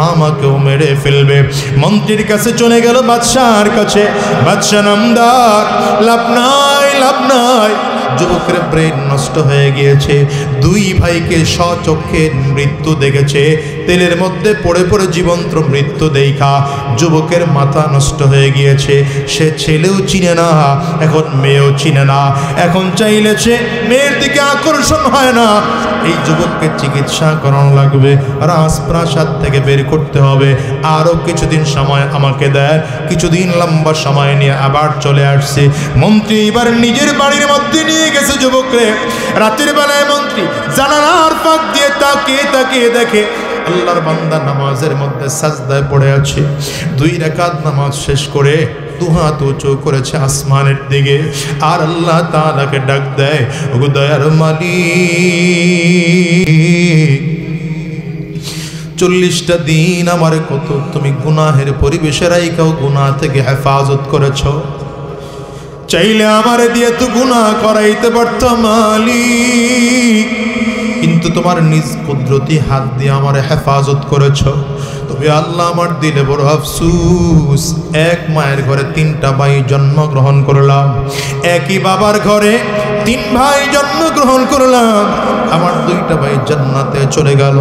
আমাকেও মেরে ফেলবে। মন্ত্রীর কাছে চলে গেল, বাদশাহর কাছে। বাদশাহ নামদার, লাভ নাই, লাভ নাই। যুবকের ব্রেন নষ্ট হয়ে গিয়েছে। দুই ভাইকে স্বচক্ষে মৃত্যু দেখেছে, তেলের মধ্যে পড়ে পড়ে জীবন্ত মৃত্যু দেখা যুবকের মাথা নষ্ট হয়ে গিয়েছে। সে ছেলেও চিনে না, এখন মেয়েও চিনে না। এখন চাইলেছে মেয়ের দিকে আকর্ষণ হয় না। এই যুবককে চিকিৎসা করানো লাগবে, রাজপ্রাসাদ থেকে বের করতে হবে। আরও কিছুদিন সময় আমাকে দেয়। কিছুদিন লম্বা সময় নিয়ে আবার চলে আসছে। মন্ত্রী এবার নিজের বাড়ির মধ্যে নিয়ে গেছে যুবকরে। রাতের বেলায় মন্ত্রী জানালার ফাঁক দিয়ে তাকিয়ে তাকিয়ে দেখে আল্লাহর বান্দা নামাজের মধ্যে সাজদায় পড়ে আছে। 2 রাকাত নামাজ শেষ করে দুহাত উঁচু করেছে আসমানের দিকে, আর আল্লাহ তাআলাকে ডাক দেয়, ওগো দয়ার মালিক, 40টা দিন আমার কত তুমি গুনাহের পরিবেশে রাইখাও গুনাহ থেকে হেফাজত করেছ। চাইলে আমার দিয়ে তো গুনাহ করাইতে পারত মালিক, কিন্তু তোমার নিজ কুদরতি হাত দিয়ে আমার হেফাজত করেছ। তবে আল্লাহ, আমার দিলে বড় আফসুস, এক মায়ের ঘরে 3টা ভাই জন্মগ্রহণ করলাম, একই বাবার ঘরে 3 ভাই জন্মগ্রহণ করলাম। আমার 2টা ভাই জান্নাতে চলে গেল,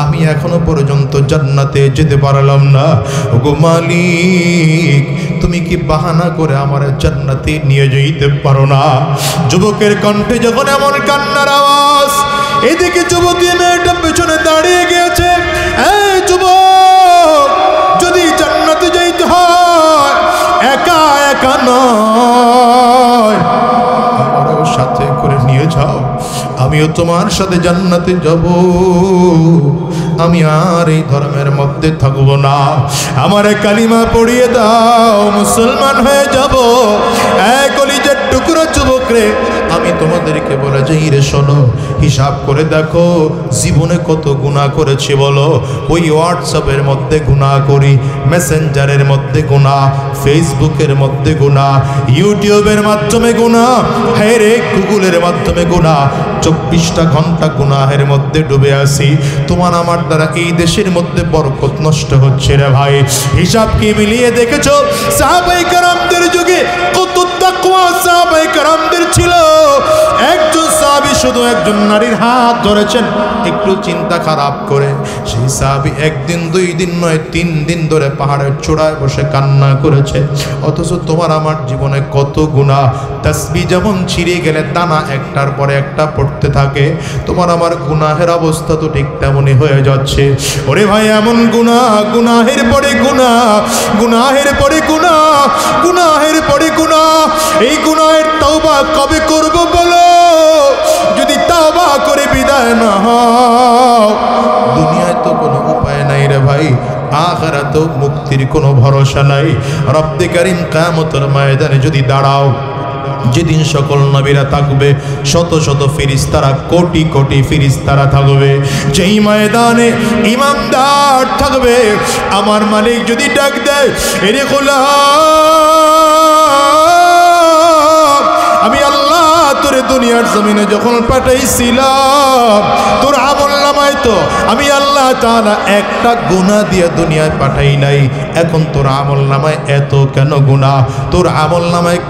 আমি এখনো পর্যন্ত জান্নাতে যেতে পারলাম না। ওগো মালিক, তুমি কি বাহানা করে আমার জান্নাতে নিয়ে যেতে পারো না? যুবকের কণ্ঠে যখন এমন কান্নার আওয়াজ, এদিকে যুবতী মেয়েটা পেছনে দাঁড়িয়ে গিয়েছে। এই যুবক, যদি জান্নাতে যাইতে হয় একা একা নয়, আমারও সাথে করে নিয়ে যাও, আমিও তোমার সাথে জান্নাতে যাব। আমি আর এই ধর্মের মধ্যে থাকবো না, আমারে কালিমা পড়িয়ে দাও, মুসলমান হয়ে যাব। রে, আমি তোমাদেরকে বলে যাই রে, শোনো, হিসাব করে দেখো জীবনে কত গুনাহ করেছি বলো। ওই হোয়াটসঅ্যাপের মধ্যে গুনাহ করি, মেসেঞ্জারের মধ্যে গুনাহ, ফেসবুকের মধ্যে গুনাহ, ইউটিউবের মাধ্যমে গুনাহ, হ্যাঁ রে গুগলের মাধ্যমে গুনাহ। 24টা ঘন্টা গুনাহের মধ্যে ডুবে আছি। তোমার আমার দ্বারা এই দেশের মধ্যে বরকত নষ্ট হচ্ছে রে ভাই। হিসাব কি মিলিয়ে দেখেছো? সাহাবায়ে কেরামদের যুগে কত তাকওয়া সাহাবায়ে কেরামদের ছিল। একজন সাহাবী শুধু একজন নারীর হাত ধরেছেন, একটু চিন্তা খারাপ করে সেই সাহাবী একদিন 2 দিন নয় 3 দিন ধরে পাহাড়ের চূড়ায় বসে কান্না করেছে। অথচ তোমার আমার জীবনে কত গুনাহ। তাসবিহ যেমন ছিঁড়ে গেলে দানা একটার পরে একটা পড়তে থাকে, তোমার আমার গুনাহের অবস্থা তো ঠিক তেমনই হয়ে যাচ্ছে। ওরে ভাই, এমন গুনাহ, গুনাহের পরে গুনাহ, গুনাহের পরে গুনাহ, গুনাহের পরে গুনাহ। এই গুনাহের তওবা কবে করব বলো? যদি তওবা করে বিদায় না হও, দুনিয়ায় তো কোনো উপায় নাই রে ভাই, আখিরাতেও মুক্তির কোনো ভরসা নাই। রব্বে কারীম কিয়ামতের ময়দানে যদি দাঁড়াও, যেদিন সকল নবীরা থাকবে, শত শত ফেরেশতারা, কোটি কোটি ফেরেশতারা থাকবে, যেই ময়দানে ইমানদার থাকবে, আমার মালিক যদি ডাক দেয়, এরে গোলাম, আমি আল্লাহ তোরে দুনিয়ার জমিনে যখন পাঠাইছিলাম, তোর আমলনামায় তো আমি আল্লাহ তাআলা একটা গুনাহ দিয়ে দুনিয়ায় পাঠাই নাই। এখন তোর আমলনামায় এত কেন গুনাহ? তোর আমলনামায়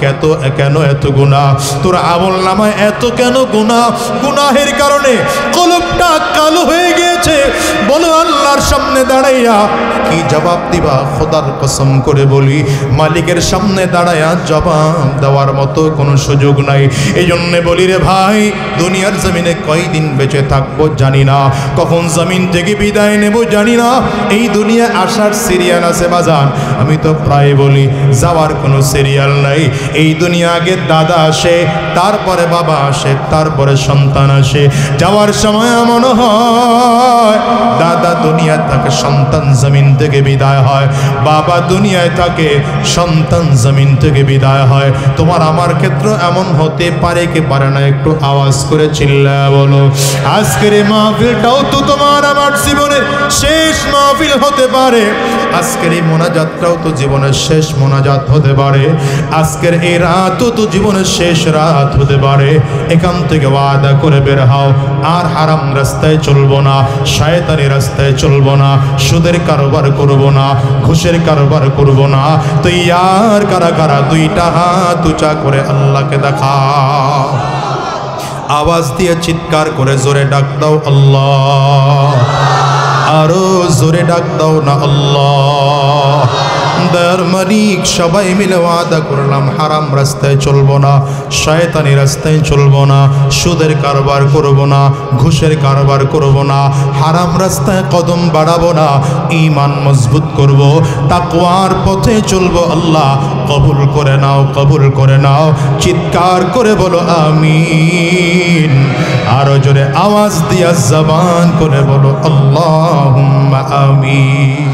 কেন এত গুনাহ? তোর আমলনামায় এত কেন গুনাহ? গুনাহের কারণে কলবটা কালো হয়ে গিয়েছে। বলো আল্লাহর সামনে দাঁড়াইয়া কি জবাব দিবা? খোদার কসম করে বলি, মালিকের সামনে দাঁড়াইয়া জবাব দেওয়ার মতো কোনো সুযোগ নাই। এই জন্যে বলি রে ভাই, দুনিয়ার জমিনে কয়দিন বেঁচে থাকবো জানি না, কখন জমিন থেকে বিদায় নেব জানি না। এই দুনিয়া আসার সিরিয়াল আছে বাজান, আমি তো প্রায় বলি যাওয়ার কোনো সিরিয়াল নাই। এই দুনিয়া আগে দাদা আসে, তারপরে বাবা আসে, তারপরে সন্তান আসে। যাওয়ার সময় এমন হয় দাদা দুনিয়ায় থাকে, সন্তান জমিন থেকে বিদায় হয়, বাবা দুনিয়ায় থাকে, সন্তান জমিন থেকে বিদায় হয়। তোমার আমার ক্ষেত্র এমন হতে পারে কি পারে না? একটু আওয়াজ করে চিল্লায়া বলো। আজকের এই মাহফিলটাও তো তোমার আমার জীবনের শেষ মাহফিল হতে পারে। আজকের এই মোনাজাতটাও তো জীবনের শেষ মোনাজাত হতে পারে। আজকের এই রাতও তো জীবনের শেষ রাত হতে পারে। এখান থেকে ওয়াদা করে বের হও, আর হারাম রাস্তায় চলবো না, শয়তানি রাস্তায় চলবো না, সুদের কারবার করবো না, ঘুষের কারবার করবো না। তো ইয়ার কারা কারা দুইটা হাত উঁচা করে আল্লাহকে দেখা, আওয়াজ দিয়ে চিৎকার করে জোরে ডাক দাও আল্লাহ, আরো জোরে ডাক দাও না আল্লাহ। দয়ার মালিক, সবাই মিলে ওয়াদা করলাম হারাম রাস্তায় চলবো না, শয়তানি রাস্তায় চলবো না, সুদের কারবার করবো না, ঘুষের কারবার করবো না, হারাম রাস্তায় কদম বাড়াবো না, ঈমান মজবুত করব, তাকওয়ার পথে চলবো। আল্লাহ কবুল করে নাও, কবুল করে নাও। চিৎকার করে বলো আমিন। আরো জোরে আওয়াজ দিয়া জবান করে বলো আল্লাহুম্মা আমিন।